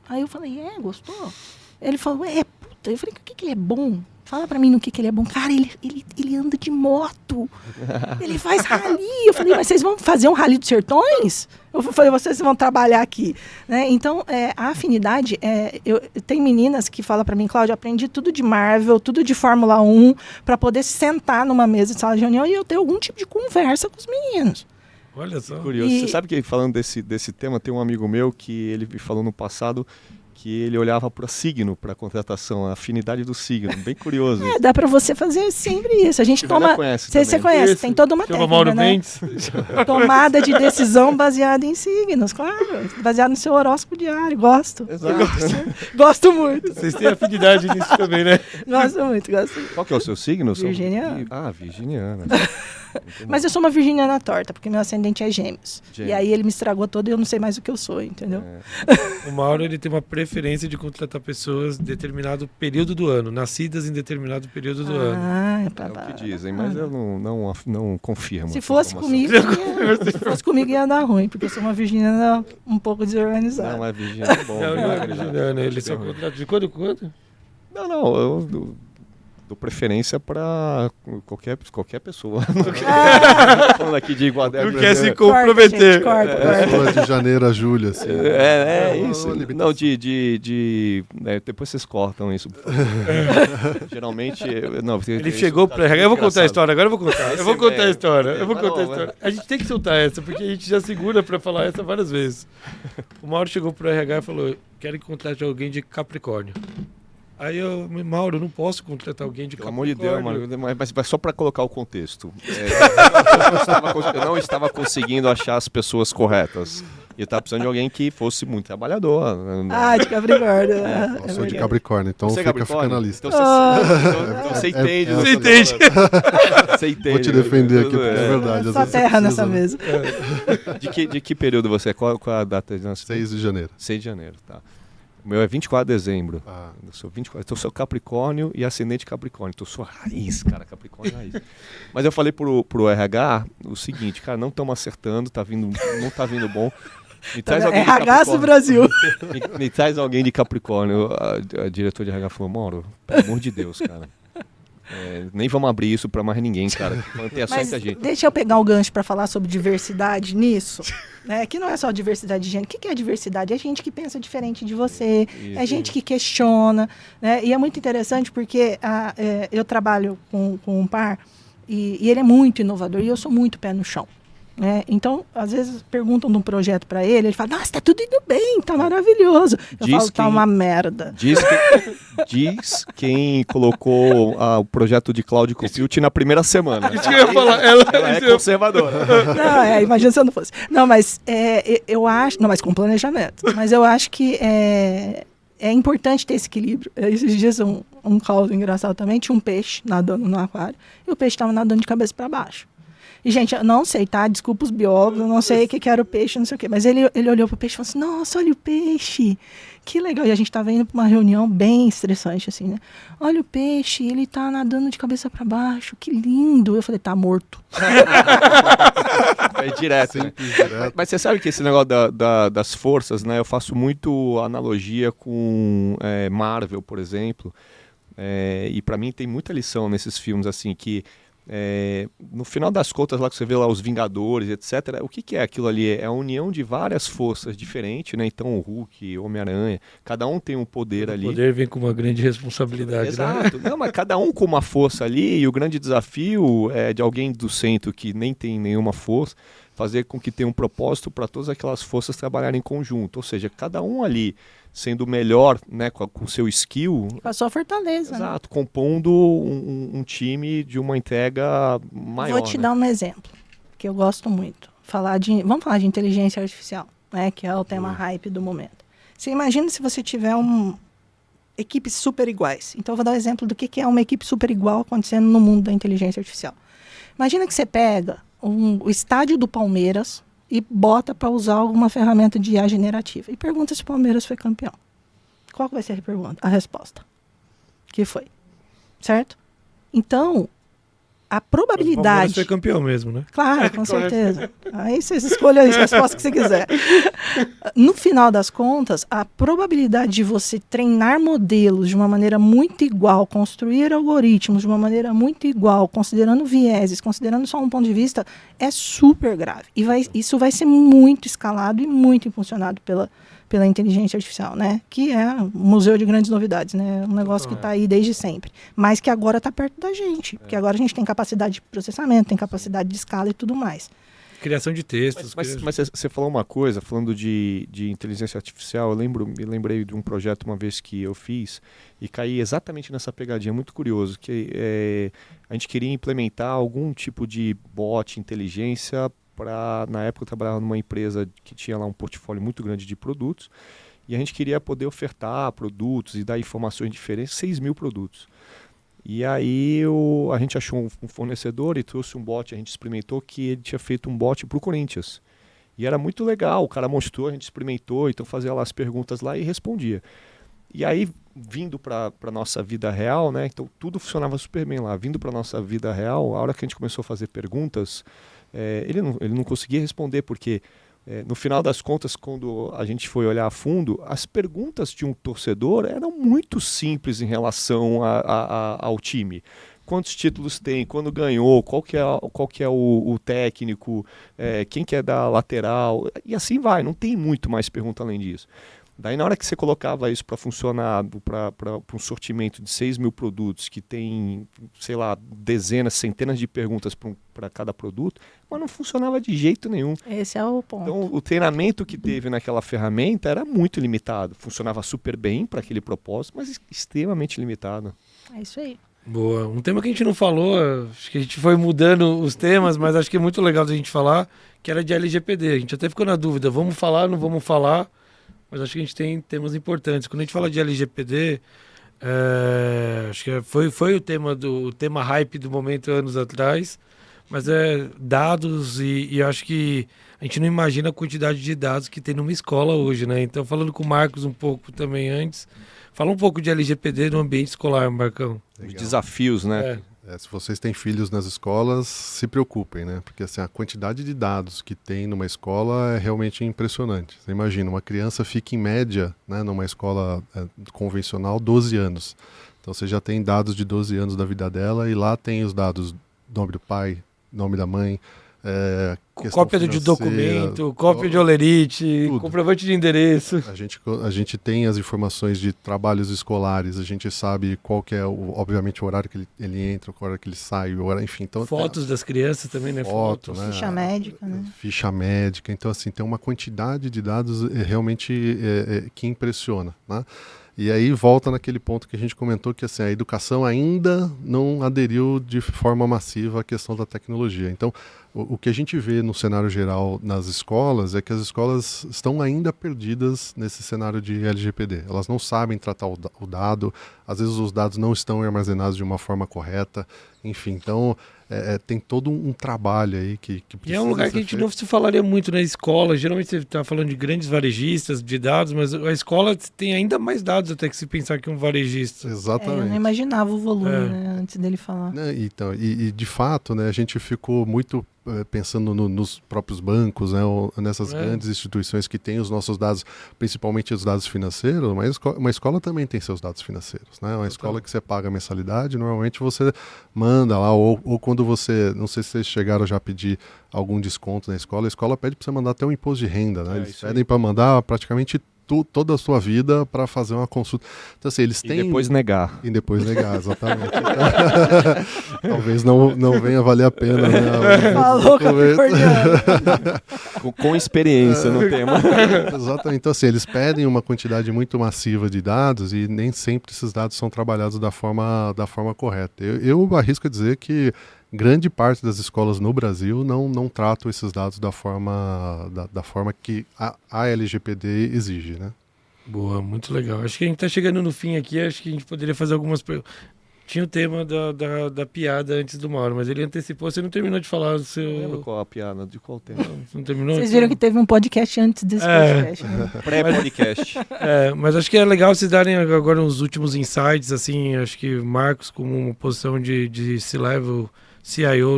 Aí eu falei, gostou? Ele falou, puta. Eu falei, o que ele é bom? Fala pra mim no que ele é bom. Cara, ele anda de moto. Ele faz rally. Eu falei, mas vocês vão fazer um rally dos sertões? Eu falei, vocês vão trabalhar aqui. Né? Então, a afinidade... tem meninas que falam pra mim, Cláudia, aprendi tudo de Marvel, tudo de Fórmula 1, pra poder sentar numa mesa de sala de reunião e eu ter algum tipo de conversa com os meninos. Olha só. Curioso. Você sabe que, falando desse tema, tem um amigo meu que ele falou no passado que ele olhava para signo, para contratação, a afinidade do signo. Bem curioso. Dá para você fazer sempre isso. A gente toma... Você conhece, tem toda uma técnica, Mauro né? Mendes. Tomada de decisão baseada em signos, claro. Baseado no seu horóscopo diário. Gosto. Exato. Gosto muito. Vocês têm afinidade nisso também, né? Gosto muito. Qual que é o seu signo? Virginiana. Virginiana. Mas eu sou uma virginiana torta, porque meu ascendente é Gêmeos. E aí ele me estragou todo e eu não sei mais o que eu sou, entendeu? O Mauro, ele tem uma preferência de contratar pessoas em determinado período do ano, nascidas em determinado período do ano. É o que dizem, mas eu não confirmo. Se fosse comigo ia dar ruim, porque eu sou uma virginiana um pouco desorganizada. Não, é virginiana é bom. Não é virginiana, ele só contrata de quando? Não, eu dou preferência para qualquer pessoa. Falando aqui de igualdade. Não quer se comprometer. Pessoa de janeiro a julho, assim. Isso. Não, depois vocês cortam isso. Geralmente... Ele chegou para RH. Eu vou contar a história, agora eu vou contar. Eu vou contar a história. A gente tem que soltar essa, porque a gente já segura para falar essa várias vezes. O Mauro chegou para RH e falou, quero que contrate alguém de Capricórnio. Aí Mauro, eu não posso contratar alguém de Capricórnio. Pelo amor de Deus, mas só para colocar o contexto. Eu não estava conseguindo achar as pessoas corretas. E eu estava precisando de alguém que fosse muito trabalhador. De Capricórnio. Eu sou de Capricórnio, então fica na lista. Então você entende. Você entende. Vou te defender aqui, porque é verdade. Só terra nessa mesa. De que período você é? Qual a data de nascimento? 6 de janeiro. 6 de janeiro, tá. O meu é 24 de dezembro. Eu sou 24. Então eu sou Capricórnio e ascendente Capricórnio. Então eu sou raiz, cara. Capricórnio raiz. Mas eu falei pro RH o seguinte, cara, não estamos acertando, não tá vindo bom. Me traz alguém de RH do Brasil. Me traz alguém de Capricórnio. A diretora de RH falou, Mauro, pelo amor de Deus, cara. Nem vamos abrir isso para mais ninguém, cara. Manter só entre a gente. Deixa eu pegar o gancho para falar sobre diversidade nisso. Que não é só diversidade de gênero. O que é diversidade? É gente que pensa diferente de você, é gente que questiona. Né? E é muito interessante porque eu trabalho com um par e ele é muito inovador e eu sou muito pé no chão. Então, às vezes perguntam de um projeto para ele fala, nossa, tá tudo indo bem, tá maravilhoso. Eu falo, tá uma merda. Diz quem colocou o projeto de Cloud Compute na primeira semana. Isso que eu ia falar. Ela é conservadora. Não, imagina se eu não fosse. Não, mas eu acho... Não, mas com planejamento. Mas eu acho que é importante ter esse equilíbrio. Esses dias, um caso engraçado também, tinha um peixe nadando no aquário, e o peixe estava nadando de cabeça para baixo. E, gente, eu não sei, tá? Desculpa os biólogos, eu não sei o que era o peixe, não sei o quê. Mas ele olhou pro peixe e falou assim, nossa, olha o peixe. Que legal. E a gente tava indo pra uma reunião bem estressante, assim, né? Olha o peixe, ele tá nadando de cabeça para baixo, que lindo. Eu falei, tá morto. É direto, né? Mas você sabe que esse negócio das forças, né? Eu faço muito analogia com Marvel, por exemplo. E para mim tem muita lição nesses filmes, assim, que no final das contas, lá que você vê lá os Vingadores, etc., o que é aquilo ali? É a união de várias forças diferentes, né? Então o Hulk, Homem-Aranha, cada um tem um poder ali. O poder vem com uma grande responsabilidade, Exato. né? Não, mas cada um com uma força ali, e o grande desafio é de alguém do centro que nem tem nenhuma força, fazer com que tenha um propósito para todas aquelas forças trabalharem em conjunto. Ou seja, cada um ali sendo melhor, né, com seu skill. Com a sua fortaleza. Exato, compondo um time de uma entrega maior. Vou te dar um exemplo, que eu gosto muito. Vamos falar de inteligência artificial, né, que é o tema hype do momento. Você imagina se você tiver equipes super iguais. Então, eu vou dar um exemplo do que é uma equipe super igual acontecendo no mundo da inteligência artificial. Imagina que você pega o estádio do Palmeiras e bota para usar alguma ferramenta de IA generativa. E pergunta se o Palmeiras foi campeão. Qual vai ser a resposta? Que foi. Certo? Então, a probabilidade... O Palmeiras foi campeão mesmo, né? Claro, com certeza. Aí você escolhe a resposta que você quiser. No final das contas, a probabilidade de você treinar modelos de uma maneira muito igual, construir algoritmos de uma maneira muito igual, considerando vieses, considerando só um ponto de vista, é super grave. E isso vai ser muito escalado e muito impulsionado pela inteligência artificial, né? Que é um museu de grandes novidades, né? Um negócio que está aí desde sempre. Mas que agora está perto da gente. Porque agora a gente tem capacidade de processamento, tem capacidade de escala e tudo mais. Criação de textos. Mas você falou uma coisa, falando de inteligência artificial, me lembrei de um projeto uma vez que eu fiz e caí exatamente nessa pegadinha, muito curioso, que a gente queria implementar algum tipo de bot, inteligência, na época eu trabalhava numa empresa que tinha lá um portfólio muito grande de produtos e a gente queria poder ofertar produtos e dar informações diferentes, 6.000 produtos. E aí a gente achou um fornecedor e trouxe um bot, a gente experimentou que ele tinha feito um bot para o Corinthians. E era muito legal, o cara mostrou, a gente experimentou, então fazia lá as perguntas lá e respondia. E aí, vindo para a nossa vida real, né? Então tudo funcionava super bem lá. Vindo para a nossa vida real, a hora que a gente começou a fazer perguntas, ele não conseguia responder, porque no final das contas, quando a gente foi olhar a fundo, as perguntas de um torcedor eram muito simples em relação ao time. Quantos títulos tem, quando ganhou, qual que é o técnico, quem que é da lateral, e assim vai, não tem muito mais pergunta além disso. Daí na hora que você colocava isso para funcionar, para um sortimento de 6.000 produtos, que tem, sei lá, dezenas, centenas de perguntas para cada produto, mas não funcionava de jeito nenhum. Esse é o ponto. Então o treinamento que teve naquela ferramenta era muito limitado. Funcionava super bem para aquele propósito, mas extremamente limitado. É isso aí. Boa. Um tema que a gente não falou, acho que a gente foi mudando os temas, mas acho que é muito legal da gente falar, que era de LGPD. A gente até ficou na dúvida, vamos falar, não vamos falar? Mas acho que a gente tem temas importantes. Quando a gente fala de LGPD, acho que foi o tema hype do momento anos atrás, mas dados e acho que a gente não imagina a quantidade de dados que tem numa escola hoje, né? Então, falando com o Marcos um pouco também antes, fala um pouco de LGPD no ambiente escolar, Marcão. Os desafios, né? Se vocês têm filhos nas escolas, se preocupem, né? Porque assim, a quantidade de dados que tem numa escola é realmente impressionante. Você imagina, uma criança fica em média, né, numa escola convencional 12 anos. Então você já tem dados de 12 anos da vida dela e lá tem os dados nome do pai, nome da mãe, cópia de documento, cópia de holerite, tudo. Comprovante de endereço. A gente tem as informações de trabalhos escolares, a gente sabe qual que é, obviamente, o horário que ele entra, qual horário que ele sai, o horário, enfim. Então, fotos das crianças também, né? Fotos, né? Ficha médica, né? Ficha médica. Então, assim, tem uma quantidade de dados realmente que impressiona, né? E aí volta naquele ponto que a gente comentou que assim, a educação ainda não aderiu de forma massiva à questão da tecnologia. Então, o que a gente vê no cenário geral nas escolas é que as escolas estão ainda perdidas nesse cenário de LGPD. Elas não sabem tratar o dado, às vezes os dados não estão armazenados de uma forma correta, enfim. Então, tem todo um trabalho aí que precisa. E é um lugar que a gente não se falaria muito na escola. Geralmente você está falando de grandes varejistas, de dados, mas a escola tem ainda mais dados até que se pensar que um varejista. Exatamente. Eu não imaginava o volume, né, antes dele falar. Então, e de fato, né, a gente ficou muito pensando nos próprios bancos, né, ou nessas grandes instituições que têm os nossos dados, principalmente os dados financeiros, mas uma escola também tem seus dados financeiros, né? Uma escola que você paga mensalidade, normalmente você manda lá, ou quando você, não sei se vocês chegaram já a pedir algum desconto na escola, a escola pede para você mandar até um imposto de renda, né? Eles pedem para mandar praticamente toda a sua vida para fazer uma consulta. Então, assim, eles têm... E depois negar. E depois negar, exatamente. Talvez não venha valer a pena, né? Falou, Capricorniano. Com experiência no tema. Exatamente. Então, assim, eles pedem uma quantidade muito massiva de dados e nem sempre esses dados são trabalhados da forma correta. Eu arrisco a dizer que grande parte das escolas no Brasil não tratam esses dados da forma que a LGPD exige, né? Boa, muito legal. Acho que a gente está chegando no fim aqui, acho que a gente poderia fazer algumas perguntas. Tinha o tema da piada antes do Mauro, mas ele antecipou, você não terminou de falar do seu... Não lembro qual a piada, de qual tema. Não terminou? Vocês viram que teve um podcast antes desse podcast, né? Pré-podcast. Mas acho que é legal vocês darem agora uns últimos insights, assim, acho que Marcos como uma posição de C-Level, CIO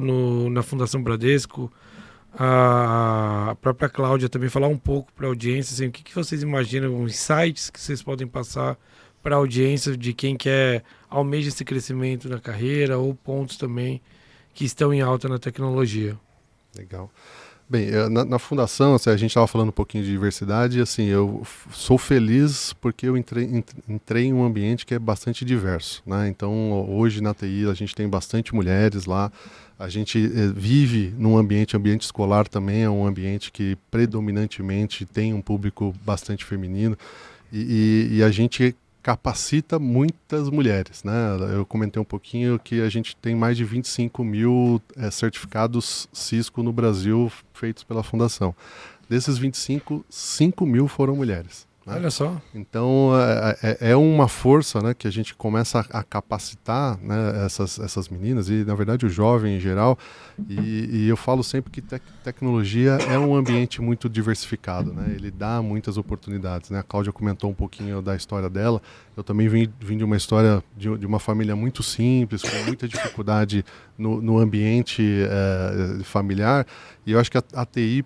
na Fundação Bradesco, a própria Cláudia também falar um pouco para a audiência, assim, o que vocês imaginam, insights que vocês podem passar para a audiência de quem almeja esse crescimento na carreira ou pontos também que estão em alta na tecnologia. Legal. Bem, na fundação, assim, a gente estava falando um pouquinho de diversidade e assim, eu sou feliz porque eu entrei em um ambiente que é bastante diverso, né? Então, hoje na TI a gente tem bastante mulheres lá, a gente vive num ambiente escolar também, é um ambiente que predominantemente tem um público bastante feminino e a gente capacita muitas mulheres, né? Eu comentei um pouquinho que a gente tem mais de 25 mil certificados Cisco no Brasil feitos pela Fundação. Desses 25, 5 mil foram mulheres. Né? Olha só. Então, é uma força, né, que a gente começa a capacitar, né, essas meninas e, na verdade, o jovem em geral. E eu falo sempre que tecnologia é um ambiente muito diversificado, né? Ele dá muitas oportunidades, né? A Cláudia comentou um pouquinho da história dela. Eu também vim de uma história de uma família muito simples, com muita dificuldade no ambiente familiar. E eu acho que a TI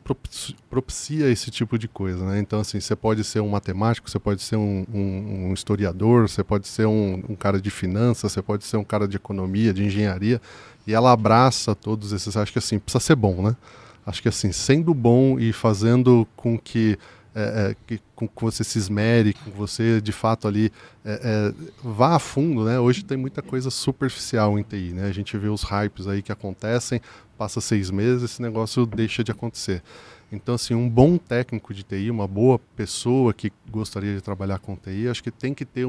propicia esse tipo de coisa, né? Então, assim, você pode ser um matemático, você pode ser um historiador, você pode ser um cara de finanças, você pode ser um cara de economia, de engenharia, e ela abraça todos esses. Acho que, assim, precisa ser bom, né? Acho que, assim, sendo bom e fazendo com que você se esmere, com você, de fato, ali vá a fundo, né? Hoje tem muita coisa superficial em TI, né? A gente vê os hypes aí que acontecem, passa 6 meses, esse negócio deixa de acontecer. Então, assim, um bom técnico de TI, uma boa pessoa que gostaria de trabalhar com TI, acho que tem que ter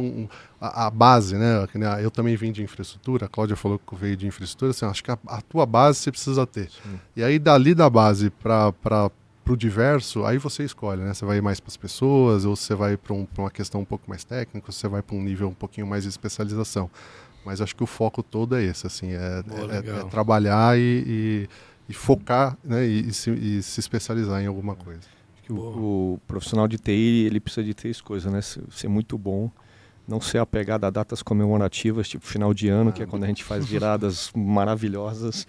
a base, né? Eu também vim de infraestrutura, a Cláudia falou que veio de infraestrutura, assim, acho que a tua base você precisa ter. Sim. E aí, dali da base para o diverso, aí você escolhe, né? Você vai mais para as pessoas, ou você vai para uma questão um pouco mais técnica, ou você vai para um nível um pouquinho mais de especialização. Mas acho que o foco todo é esse, assim, é trabalhar e focar, né, e se especializar em alguma coisa. Acho que o profissional de TI, ele precisa de 3 coisas, né? Ser muito bom, não ser apegado a datas comemorativas, tipo final de ano, que é quando a gente faz viradas maravilhosas,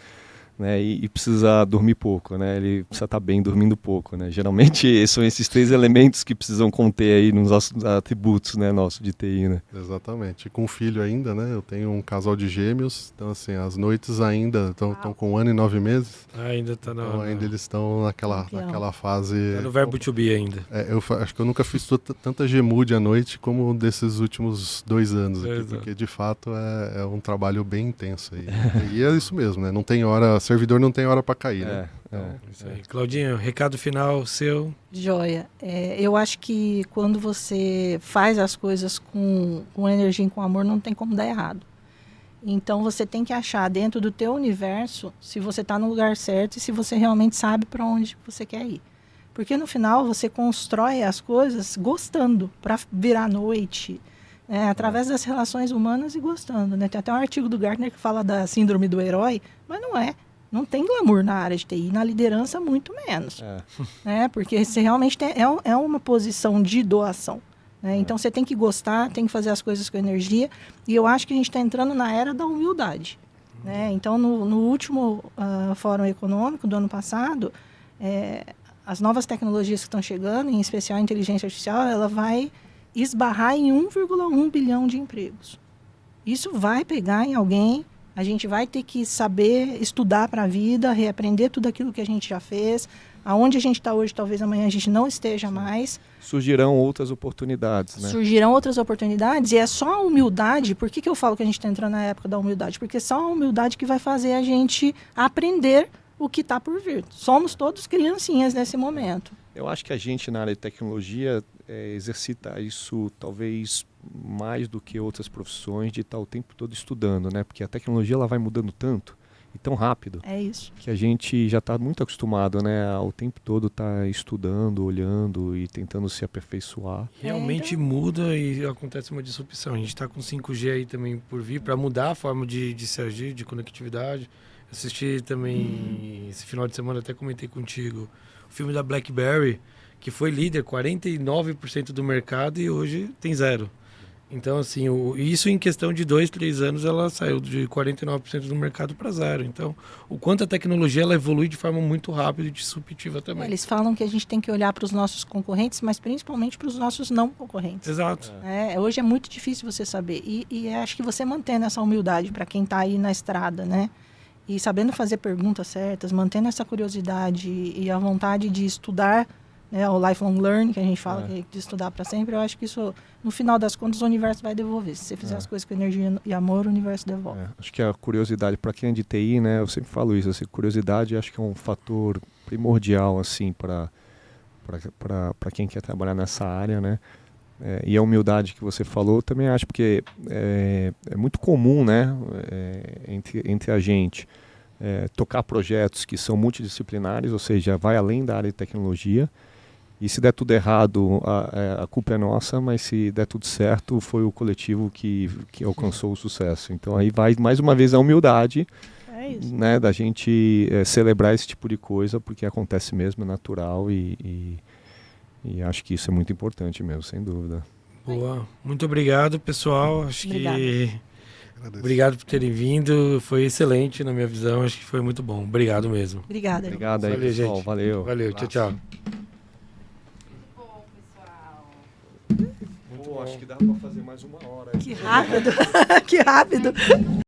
né? E precisa dormir pouco, né? Ele precisa estar bem dormindo pouco, né? Geralmente são esses 3 elementos que precisam conter aí nos nossos atributos, né, nosso de TI, né? Exatamente. E com filho ainda, né? Eu tenho um casal de gêmeos, então assim, as noites ainda estão com 1 ano e 9 meses. Ainda tá então ainda eles estão naquela fase... Tá no verbo to be ainda. Eu acho que eu nunca fiz tanta gemude à noite como desses últimos 2 anos aqui, porque de fato é um trabalho bem intenso aí. E é isso mesmo, né? Não tem hora... servidor não tem hora para cair, né? Isso aí. Claudinha, recado final seu. Joia. Eu acho que quando você faz as coisas com energia e com amor, não tem como dar errado. Então você tem que achar dentro do teu universo se você está no lugar certo e se você realmente sabe para onde você quer ir. Porque no final você constrói as coisas gostando, para virar à noite, através das relações humanas e gostando, né? Tem até um artigo do Gartner que fala da síndrome do herói, mas não é. Não tem glamour na área de TI, na liderança muito menos. Né? Porque você realmente é uma posição de doação. Né? Então você tem que gostar, tem que fazer as coisas com energia. E eu acho que a gente está entrando na era da humildade. Né? Então, no último Fórum Econômico do ano passado, as novas tecnologias que estão chegando, em especial a inteligência artificial, ela vai esbarrar em 1,1 bilhão de empregos. Isso vai pegar em alguém. A gente vai ter que saber estudar para a vida, reaprender tudo aquilo que a gente já fez. Aonde a gente está hoje, talvez amanhã a gente não esteja mais. Surgirão outras oportunidades, né? Surgirão outras oportunidades e é só a humildade. Por que eu falo que a gente está entrando na época da humildade? Porque é só a humildade que vai fazer a gente aprender o que está por vir. Somos todos criancinhas nesse momento. Eu acho que a gente na área de tecnologia exercita isso talvez mais do que outras profissões, de estar o tempo todo estudando, né? Porque a tecnologia ela vai mudando tanto e tão rápido. É isso. Que a gente já está muito acostumado, né? Ao tempo todo estar estudando, olhando e tentando se aperfeiçoar. Realmente muda e acontece uma disrupção. A gente está com 5G aí também por vir para mudar a forma de se agir, de conectividade. Assisti também esse final de semana, até comentei contigo, o filme da BlackBerry, que foi líder, 49% do mercado e hoje tem 0%. Então, assim, isso em questão de 2, 3 anos, ela saiu de 49% do mercado para 0%. Então, o quanto a tecnologia ela evolui de forma muito rápida e disruptiva também. Eles falam que a gente tem que olhar para os nossos concorrentes, mas principalmente para os nossos não concorrentes. Exato. Hoje é muito difícil você saber. E acho que você mantendo essa humildade para quem está aí na estrada, né? E sabendo fazer perguntas certas, mantendo essa curiosidade e a vontade de estudar, né, o lifelong learning, que a gente fala, de estudar para sempre, eu acho que isso, no final das contas, o universo vai devolver. Se você fizer as coisas com energia e amor, o universo devolve. Acho que a curiosidade, para quem é de TI, né, eu sempre falo isso, assim, curiosidade acho que é um fator primordial assim, para quem quer trabalhar nessa área, né? E a humildade que você falou, também acho, porque é muito comum, né, entre a gente tocar projetos que são multidisciplinares, ou seja, vai além da área de tecnologia, e se der tudo errado, a culpa é nossa, mas se der tudo certo, foi o coletivo que alcançou o sucesso. Então aí vai mais uma vez a humildade, né, da gente celebrar esse tipo de coisa, porque acontece mesmo, é natural e acho que isso é muito importante mesmo, sem dúvida. Boa. Muito obrigado, pessoal. Acho Obrigada. que... Obrigado por terem vindo. Foi excelente na minha visão. Acho que foi muito bom. Obrigado mesmo. Obrigada. Obrigado aí, Valeu, pessoal. gente. Valeu. Valeu. Tchau, tchau. Acho que dá para fazer mais uma hora. Que rápido. Que rápido.